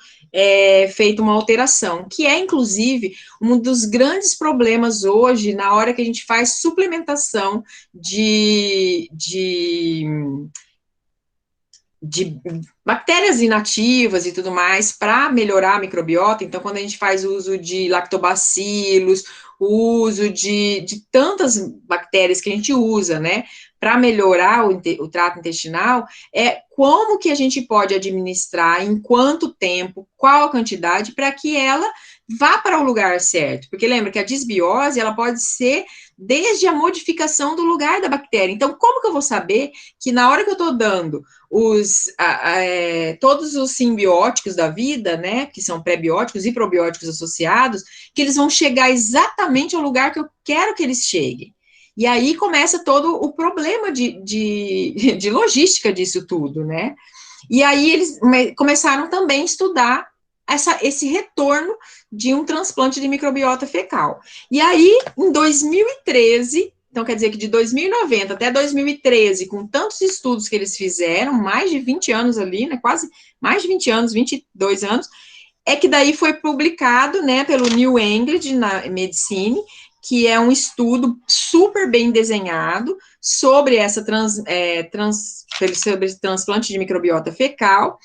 feita uma alteração, que é, inclusive, um dos grandes problemas hoje, na hora que a gente faz suplementação de bactérias inativas e tudo mais para melhorar a microbiota. Então, quando a gente faz uso de lactobacilos, o uso de tantas bactérias que a gente usa, né, para melhorar o trato intestinal, como que a gente pode administrar, em quanto tempo, qual a quantidade, para que ela vá para o lugar certo. Porque lembra que a disbiose, ela pode ser desde a modificação do lugar da bactéria. Então, como que eu vou saber que na hora que eu estou dando todos os simbióticos da vida, né, que são pré-bióticos e probióticos associados, que eles vão chegar exatamente ao lugar que eu quero que eles cheguem? E aí começa todo o problema de logística disso tudo, né? E aí eles começaram também a estudar esse retorno de um transplante de microbiota fecal. E aí, em 2013, então quer dizer que de 2090 até 2013, com tantos estudos que eles fizeram, mais de 20 anos ali, né, quase mais de 20 anos, 22 anos, é que daí foi publicado, né, pelo New England na Medicine, que é um estudo super bem desenhado sobre sobre esse transplante de microbiota fecal,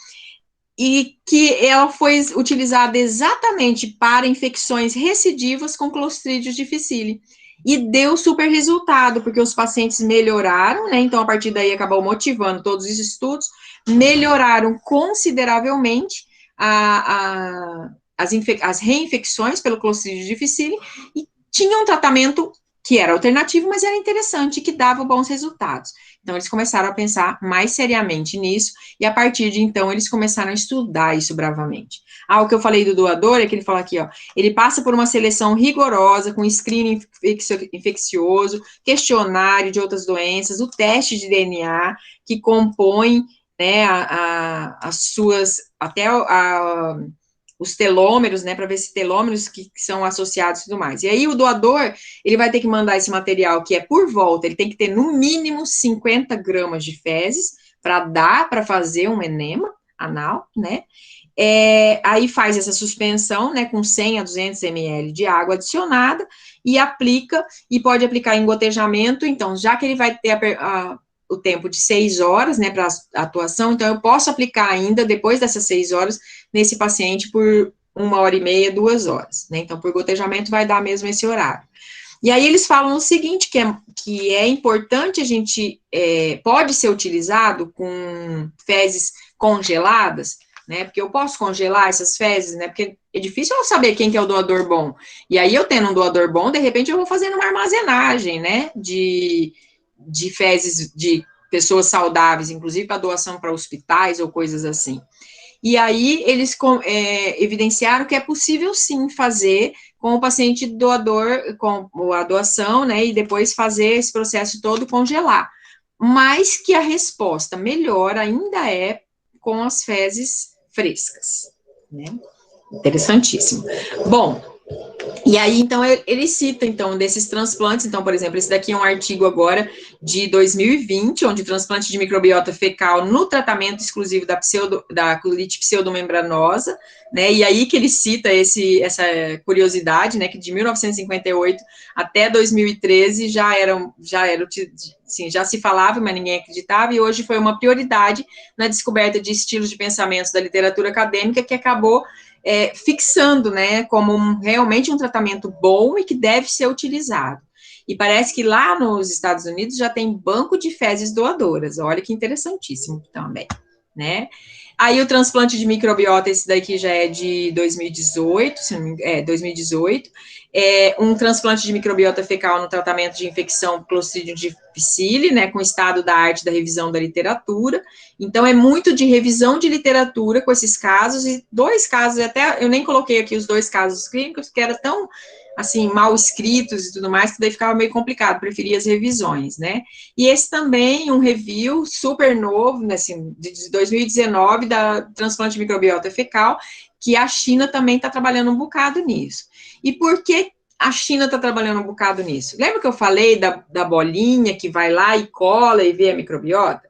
e que ela foi utilizada exatamente para infecções recidivas com Clostridium difficile. E deu super resultado, porque os pacientes melhoraram, né? Então, a partir daí, acabou motivando todos os estudos, melhoraram consideravelmente as reinfecções pelo Clostridium difficile e tinham um tratamento que era alternativo, mas era interessante, que dava bons resultados. Então, eles começaram a pensar mais seriamente nisso, e a partir de então, eles começaram a estudar isso bravamente. O que eu falei do doador é que ele fala aqui, ó, ele passa por uma seleção rigorosa, com screening infeccioso, questionário de outras doenças, o teste de DNA, que compõe, né, os telômeros, né, para ver se telômeros que são associados e tudo mais. E aí o doador, ele vai ter que mandar esse material, que é por volta, ele tem que ter no mínimo 50 gramas de fezes, para fazer um enema anal, né, aí faz essa suspensão, né, com 100 a 200 ml de água adicionada, e aplica, e pode aplicar em gotejamento. Então, já que ele vai ter o tempo de 6 horas, né, para atuação, então eu posso aplicar ainda, depois dessas 6 horas, nesse paciente por 1h30, 2 horas, né, então por gotejamento vai dar mesmo esse horário. E aí eles falam o seguinte, que é importante, a gente, pode ser utilizado com fezes congeladas, né, porque eu posso congelar essas fezes, né, porque é difícil eu saber quem que é o doador bom, e aí eu tendo um doador bom, de repente eu vou fazendo uma armazenagem, né, de fezes de pessoas saudáveis, inclusive para doação para hospitais ou coisas assim. E aí eles evidenciaram que é possível sim fazer com o paciente doador, com a doação, né, e depois fazer esse processo todo congelar, mas que a resposta melhor ainda é com as fezes frescas, né? Interessantíssimo. Bom, e aí, então, ele cita, então, desses transplantes. Então, por exemplo, esse daqui é um artigo agora de 2020, onde o transplante de microbiota fecal no tratamento exclusivo da colite pseudomembranosa, né, e aí que ele cita essa curiosidade, né, que de 1958 até 2013 já se falava, mas ninguém acreditava, e hoje foi uma prioridade na descoberta de estilos de pensamento da literatura acadêmica, que acabou fixando, né, como realmente um tratamento bom e que deve ser utilizado. E parece que lá nos Estados Unidos já tem banco de fezes doadoras, olha que interessantíssimo também, né. Aí o transplante de microbiota, esse daqui já é de 2018, 2018, um transplante de microbiota fecal no tratamento de infecção Clostridium difficile, né, com estado da arte da revisão da literatura. Então, é muito de revisão de literatura com esses casos, e 2 casos, até eu nem coloquei aqui os 2 casos clínicos, porque era tão assim, mal escritos e tudo mais, que daí ficava meio complicado, preferia as revisões, né? E esse também, um review super novo, né, assim, de 2019, da transplante de microbiota fecal, que a China também está trabalhando um bocado nisso. E por que a China está trabalhando um bocado nisso? Lembra que eu falei da bolinha que vai lá e cola e vê a microbiota?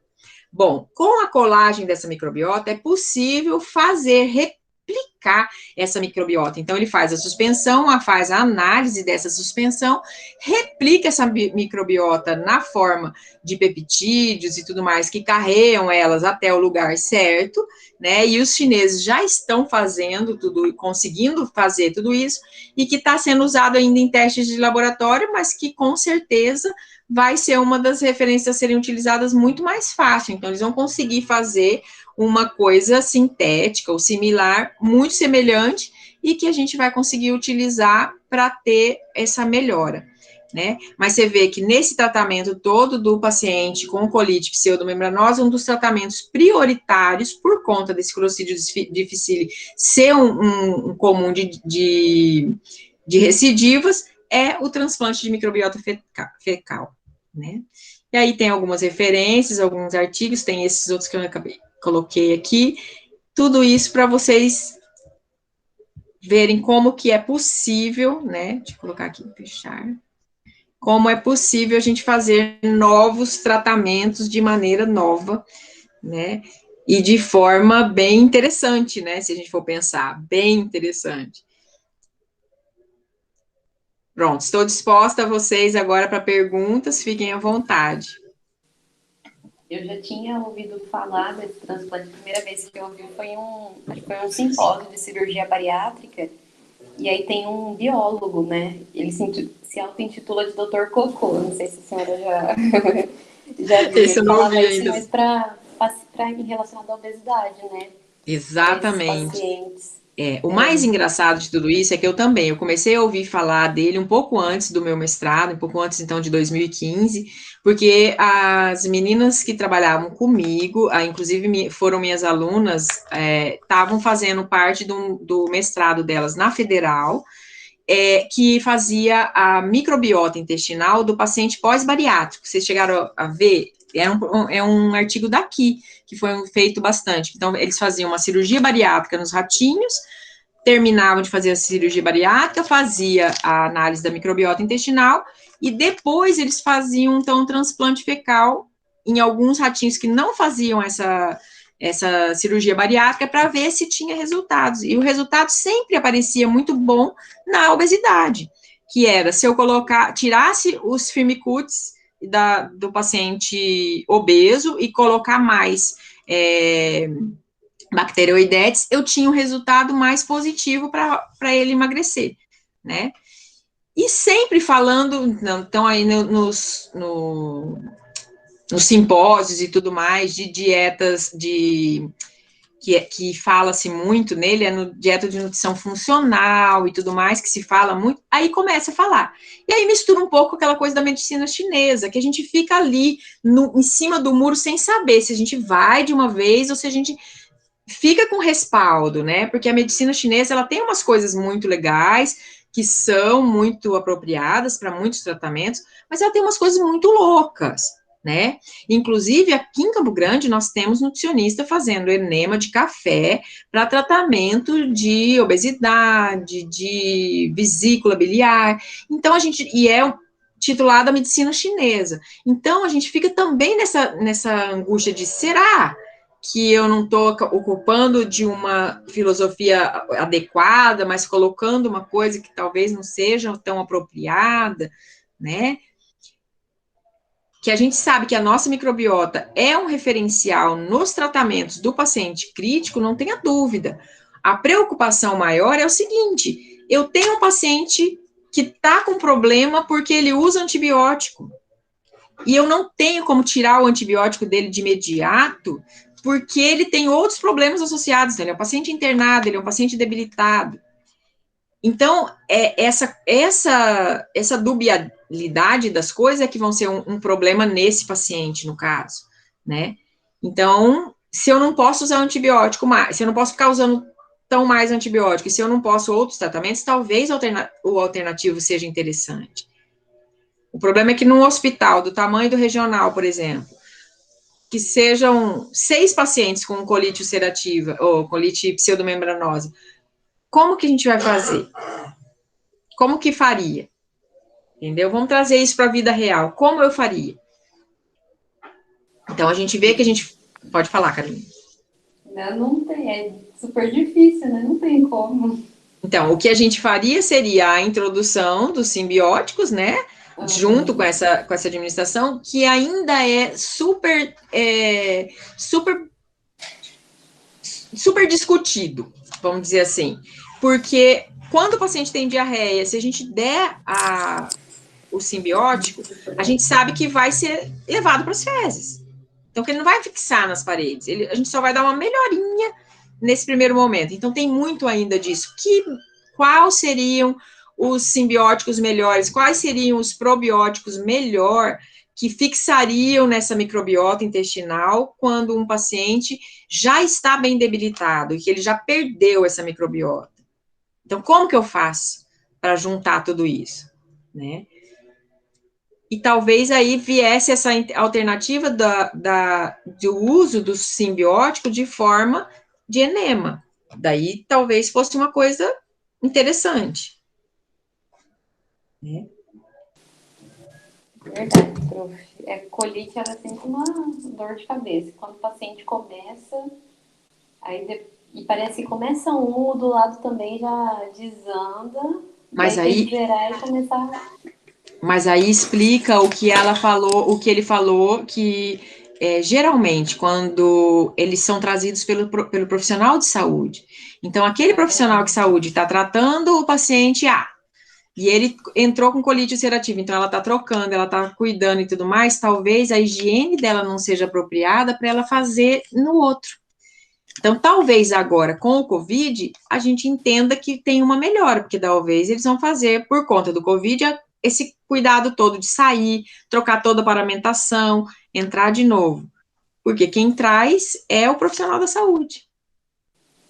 Bom, com a colagem dessa microbiota, é possível replicar essa microbiota. Então, ele faz a suspensão, faz a análise dessa suspensão, replica essa microbiota na forma de peptídeos e tudo mais, que carregam elas até o lugar certo, né? E os chineses já estão fazendo tudo, conseguindo fazer tudo isso, e que está sendo usado ainda em testes de laboratório, mas que com certeza vai ser uma das referências a serem utilizadas muito mais fácil. Então, eles vão conseguir fazer uma coisa sintética ou similar, muito semelhante, e que a gente vai conseguir utilizar para ter essa melhora, né? Mas você vê que nesse tratamento todo do paciente com colite pseudomembranosa, um dos tratamentos prioritários, por conta desse Clostridium difficile ser um comum de recidivas, é o transplante de microbiota fecal, né? E aí tem algumas referências, alguns artigos, tem esses outros que eu coloquei aqui, tudo isso para vocês verem como que é possível, né? Deixa eu colocar aqui, fechar. Como é possível a gente fazer novos tratamentos de maneira nova, né? E de forma bem interessante, né? Se a gente for pensar, bem interessante. Pronto, estou disposta a vocês agora para perguntas, fiquem à vontade. Eu já tinha ouvido falar desse transplante, a primeira vez que eu ouvi acho que foi um simpósio de cirurgia bariátrica, e aí tem um biólogo, né? Ele se auto-intitula de Dr. Cocô, não sei se a senhora já viu. Esse eu não ouvi isso, ainda. mas relacionado à obesidade, né? Exatamente. Pacientes. O mais engraçado de tudo isso é que eu comecei a ouvir falar dele um pouco antes do meu mestrado, um pouco antes, então, de 2015, porque as meninas que trabalhavam comigo, inclusive foram minhas alunas, estavam fazendo parte do mestrado delas na Federal, que fazia a microbiota intestinal do paciente pós-bariátrico. Vocês chegaram a ver? É um artigo daqui, que foi feito bastante. Então, eles faziam uma cirurgia bariátrica nos ratinhos, terminavam de fazer a cirurgia bariátrica, fazia a análise da microbiota intestinal, e depois eles faziam, então, um transplante fecal em alguns ratinhos que não faziam essa cirurgia bariátrica para ver se tinha resultados. E o resultado sempre aparecia muito bom na obesidade, que era se eu tirasse os firmicutes do paciente obeso e colocar mais bacteroidetes, eu tinha um resultado mais positivo para ele emagrecer, né? E sempre falando, então aí nos simpósios e tudo mais, de dietas que fala-se muito nele, dieta de nutrição funcional e tudo mais, que se fala muito, aí começa a falar. E aí mistura um pouco aquela coisa da medicina chinesa, que a gente fica ali em cima do muro sem saber se a gente vai de uma vez ou se a gente fica com respaldo, né? Porque a medicina chinesa, ela tem umas coisas muito legais, que são muito apropriadas para muitos tratamentos, mas ela tem umas coisas muito loucas, né? Inclusive, aqui em Campo Grande, nós temos nutricionista fazendo enema de café para tratamento de obesidade, de vesícula biliar. Então, titulada medicina chinesa. Então, a gente fica também nessa angústia de, será que eu não estou ocupando de uma filosofia adequada, mas colocando uma coisa que talvez não seja tão apropriada, né? Que a gente sabe que a nossa microbiota é um referencial nos tratamentos do paciente crítico, não tenha dúvida. A preocupação maior é o seguinte: eu tenho um paciente que está com problema porque ele usa antibiótico, e eu não tenho como tirar o antibiótico dele de imediato, porque ele tem outros problemas associados, ele é um paciente internado, ele é um paciente debilitado. Então, essa dubialidade das coisas é que vão ser um problema nesse paciente, no caso, né? Então, se eu não posso usar antibiótico mais, se eu não posso ficar usando tão mais antibiótico, e se eu não posso outros tratamentos, talvez o alternativo seja interessante. O problema é que num hospital do tamanho do regional, por exemplo, que sejam 6 pacientes com colite ulcerativa, ou colite pseudomembranosa, como que a gente vai fazer? Como que faria? Entendeu? Vamos trazer isso para a vida real. Como eu faria? Então, a gente vê que a gente... Pode falar, Carolina. Não tem, é super difícil, né? Não tem como. Então, o que a gente faria seria a introdução dos simbióticos, né? Junto com essa administração, que ainda é super discutido, vamos dizer assim. Porque quando o paciente tem diarreia, se a gente der o simbiótico, a gente sabe que vai ser levado para as fezes. Então, que ele não vai fixar nas paredes. A gente só vai dar uma melhorinha nesse primeiro momento. Então, tem muito ainda disso. Quais seriam os simbióticos melhores? Quais seriam os probióticos melhor que fixariam nessa microbiota intestinal quando um paciente já está bem debilitado e que ele já perdeu essa microbiota? Então, como que eu faço para juntar tudo isso, né? E talvez aí viesse essa alternativa do uso do simbiótico de forma de enema. Daí talvez fosse uma coisa interessante. Né? Verdade, prof. Colite, ela é sempre uma dor de cabeça. Quando o paciente começa, e parece que começa um, do lado também já desanda, Mas aí tem aí que zerar e começar... Mas aí explica o que ela falou, o que ele falou, que geralmente quando eles são trazidos pelo profissional de saúde. Então, aquele profissional de saúde está tratando o paciente A, e ele entrou com colite ulcerativa, então ela está trocando, ela está cuidando e tudo mais, talvez a higiene dela não seja apropriada para ela fazer no outro. Então, talvez agora, com o Covid, a gente entenda que tem uma melhora, porque talvez eles vão fazer, por conta do Covid, esse cuidado todo de sair, trocar toda a paramentação, entrar de novo. Porque quem traz é o profissional da saúde.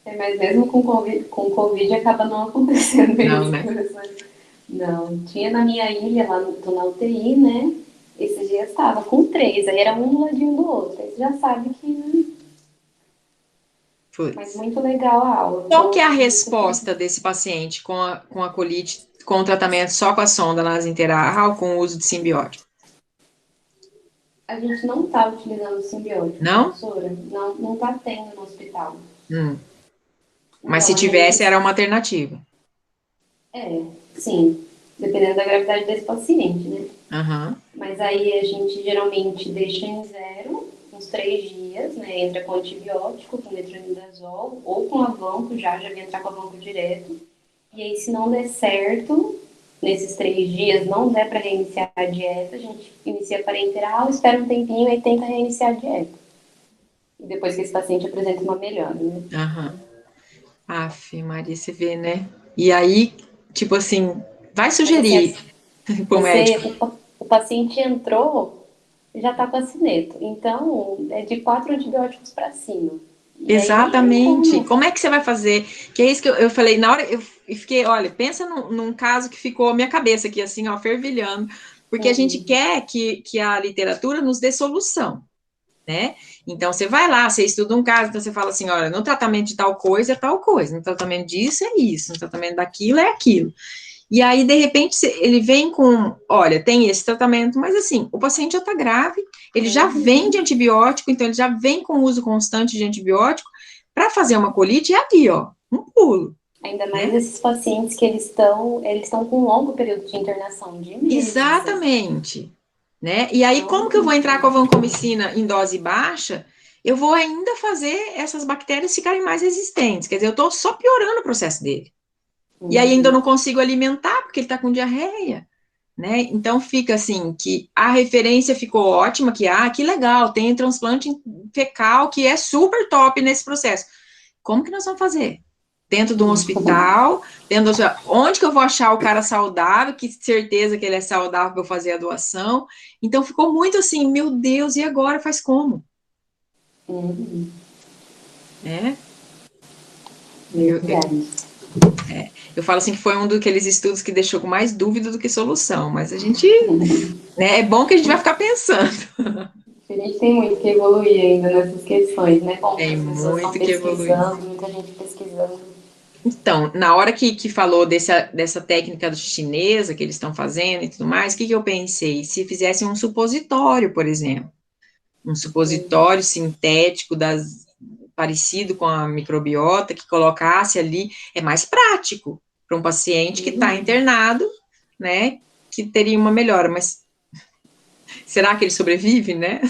Mas mesmo com Covid acaba não acontecendo Não, isso. né? Não, tinha na minha ilha, lá tô na UTI, né? Esses dias estava com 3, aí era um do ladinho do outro. Aí você já sabe que... Mas muito legal a aula. Qual que é a resposta desse paciente com a colite, com o tratamento só com a sonda nasointerarral, com o uso de simbiótico? A gente não está utilizando simbiótico, não? professora. Não está tendo no hospital. Mas se tivesse, era uma alternativa. Sim. Dependendo da gravidade desse paciente, né? Uhum. Mas aí a gente geralmente deixa em 0, uns 3 dias, né? Entra com antibiótico, com metronidazol, ou com avanco, já vem entrar com avanco direto. E aí, se não der certo, nesses 3 dias, não der para reiniciar a dieta, a gente inicia parenteral, espera um tempinho e tenta reiniciar a dieta. E depois que esse paciente apresenta uma melhora, né? Aff, Maria, você vê, né? E aí, tipo assim, vai sugerir pro médico. O paciente entrou, já tá com acineto. Então, é de 4 antibióticos para cima. Exatamente. Como é que você vai fazer? Que é isso que eu falei, na hora eu fiquei, olha, pensa num caso que ficou a minha cabeça aqui, assim, ó, fervilhando, porque a gente quer que a literatura nos dê solução, né? Então, você vai lá, você estuda um caso, então você fala assim, olha, no tratamento de tal coisa é tal coisa, no tratamento disso é isso, no tratamento daquilo é aquilo. E aí, de repente, ele vem com, olha, tem esse tratamento, mas assim, o paciente já está grave, ele já vem de antibiótico, então ele já vem com uso constante de antibiótico, para fazer uma colite, é ali, ó, um pulo. Ainda mais esses pacientes que eles estão com um longo período de internação, de meses. Exatamente. Né? E aí, como que eu vou entrar com a vancomicina em dose baixa? Eu vou ainda fazer essas bactérias ficarem mais resistentes, quer dizer, eu estou só piorando o processo dele. E aí ainda não consigo alimentar, porque ele está com diarreia, né? Então fica assim, que a referência ficou ótima, que legal, tem transplante fecal, que é super top nesse processo. Como que nós vamos fazer? Dentro de um hospital, onde que eu vou achar o cara saudável, que certeza que ele é saudável para eu fazer a doação? Então ficou muito assim, meu Deus, e agora faz como? Né? Eu falo assim que foi um daqueles estudos que deixou com mais dúvida do que solução, mas a gente, né, é bom que a gente vai ficar pensando. A gente tem muito que evoluir ainda nessas questões, né? Bom, Tem as pessoas estão muito que evoluir. pesquisando, muita gente pesquisando. Então, na hora que falou dessa técnica chinesa que eles estão fazendo e tudo mais, o que eu pensei? Se fizessem um supositório, por exemplo, um supositório sintético parecido com a microbiota, que colocasse ali, é mais prático para um paciente que está internado, né, que teria uma melhora, mas será que ele sobrevive, né?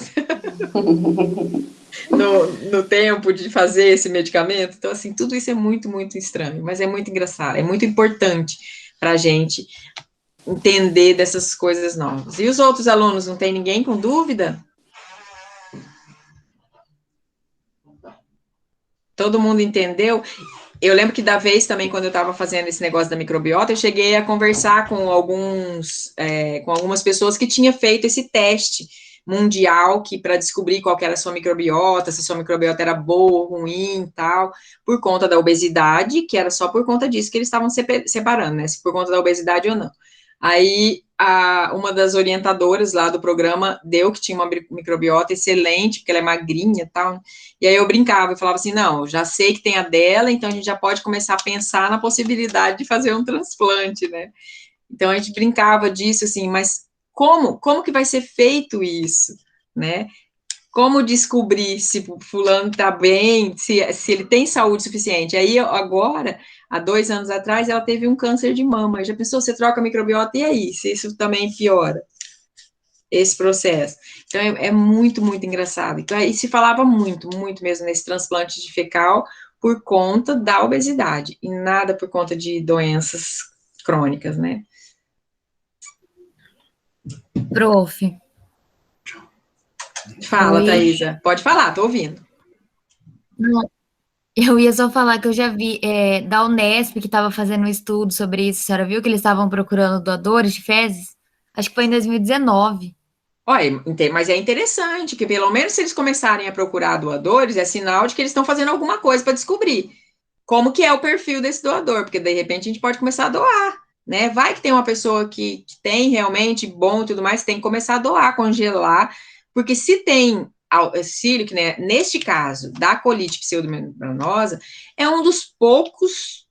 no tempo de fazer esse medicamento. Então, assim, tudo isso é muito, muito estranho, mas é muito engraçado, é muito importante para a gente entender dessas coisas novas. E os outros alunos, não tem ninguém com dúvida? Todo mundo entendeu? Eu lembro que da vez também, quando eu estava fazendo esse negócio da microbiota, eu cheguei a conversar com algumas pessoas que tinham feito esse teste mundial para descobrir qual que era a sua microbiota, se a sua microbiota era boa, ruim e tal, por conta da obesidade, que era só por conta disso que eles estavam separando, né? Se por conta da obesidade ou não. Aí, uma das orientadoras lá do programa deu que tinha uma microbiota excelente, porque ela é magrinha e tal. E aí eu brincava e falava assim, não, já sei que tem a dela, então a gente já pode começar a pensar na possibilidade de fazer um transplante, né? Então a gente brincava disso, assim, mas como que vai ser feito isso, né? Como descobrir se o fulano está bem, se ele tem saúde suficiente? Aí, agora, há 2 anos atrás, ela teve um câncer de mama. Já pensou, você troca a microbiota, e aí? Se isso também piora esse processo. Então, é muito, muito engraçado. Então, aí se falava muito, muito mesmo nesse transplante de fecal por conta da obesidade, e nada por conta de doenças crônicas, né? Prof. Fala, Thaisa. Pode falar, tô ouvindo. Não, eu ia só falar que eu já vi da Unesp que estava fazendo um estudo sobre isso. A senhora viu que eles estavam procurando doadores de fezes? Acho que foi em 2019. Olha, mas é interessante que pelo menos se eles começarem a procurar doadores, é sinal de que eles estão fazendo alguma coisa para descobrir como que é o perfil desse doador, porque de repente a gente pode começar a doar, né? Vai que tem uma pessoa que tem realmente bom e tudo mais, tem que começar a doar, congelar, porque se tem auxílio, que né, neste caso da colite pseudomembranosa, é um dos poucos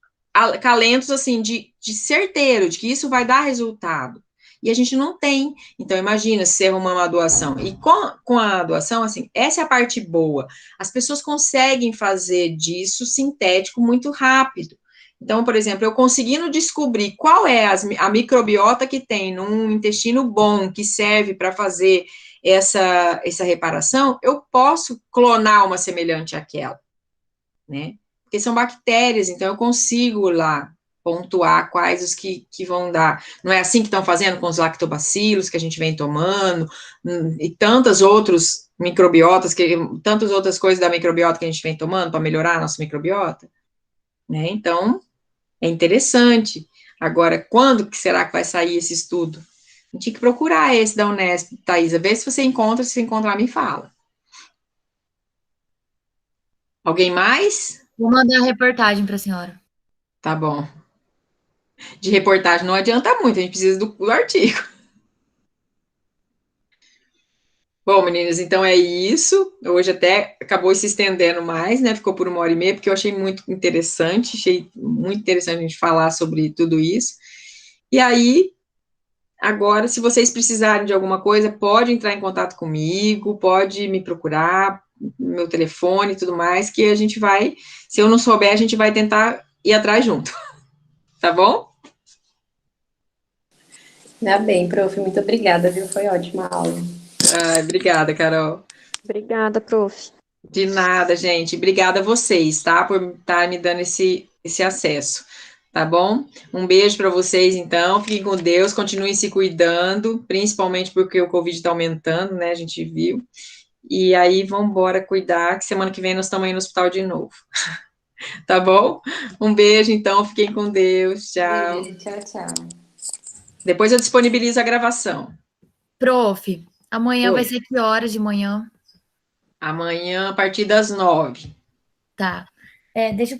calentos assim de certeiro de que isso vai dar resultado. E a gente não tem. Então, imagina se arrumar uma doação. E com a doação, assim, essa é a parte boa. As pessoas conseguem fazer disso sintético muito rápido. Então, por exemplo, eu conseguindo descobrir qual é a microbiota que tem num intestino bom, que serve para fazer essa reparação, eu posso clonar uma semelhante àquela, né? Porque são bactérias, então eu consigo lá pontuar quais os que vão dar. Não é assim que estão fazendo com os lactobacilos que a gente vem tomando, e tantas outras microbiotas, tantas outras coisas da microbiota que a gente vem tomando para melhorar a nossa microbiota, né? Então, é interessante. Agora, quando que será que vai sair esse estudo? A gente tem que procurar esse da Unesp, Thaisa, vê se você encontra, se você encontrar, me fala. Alguém mais? Vou mandar a reportagem para a senhora. Tá bom. De reportagem não adianta muito, a gente precisa do artigo. Bom, meninas, então é isso. Hoje até acabou se estendendo mais, né? Ficou por 1h30, porque eu achei muito interessante a gente falar sobre tudo isso. E aí, agora, se vocês precisarem de alguma coisa, pode entrar em contato comigo, pode me procurar, meu telefone e tudo mais, que a gente vai, se eu não souber, a gente vai tentar ir atrás junto. Tá bom? Tá bem, prof. Muito obrigada, viu? Foi ótima a aula. Obrigada, Carol. Obrigada, prof. De nada, gente. Obrigada a vocês, tá? Por estar me dando esse acesso, tá bom? Um beijo para vocês, então. Fiquem com Deus, continuem se cuidando, principalmente porque o Covid está aumentando, né? A gente viu. E aí, vamos embora cuidar, que semana que vem nós estamos aí no hospital de novo. Tá bom? Um beijo, então. Fiquem com Deus. Tchau. Beijo, tchau, tchau. Depois eu disponibilizo a gravação. Prof, amanhã Oi. vai ser que horas de manhã? Amanhã, a partir das 9. Tá. Deixa eu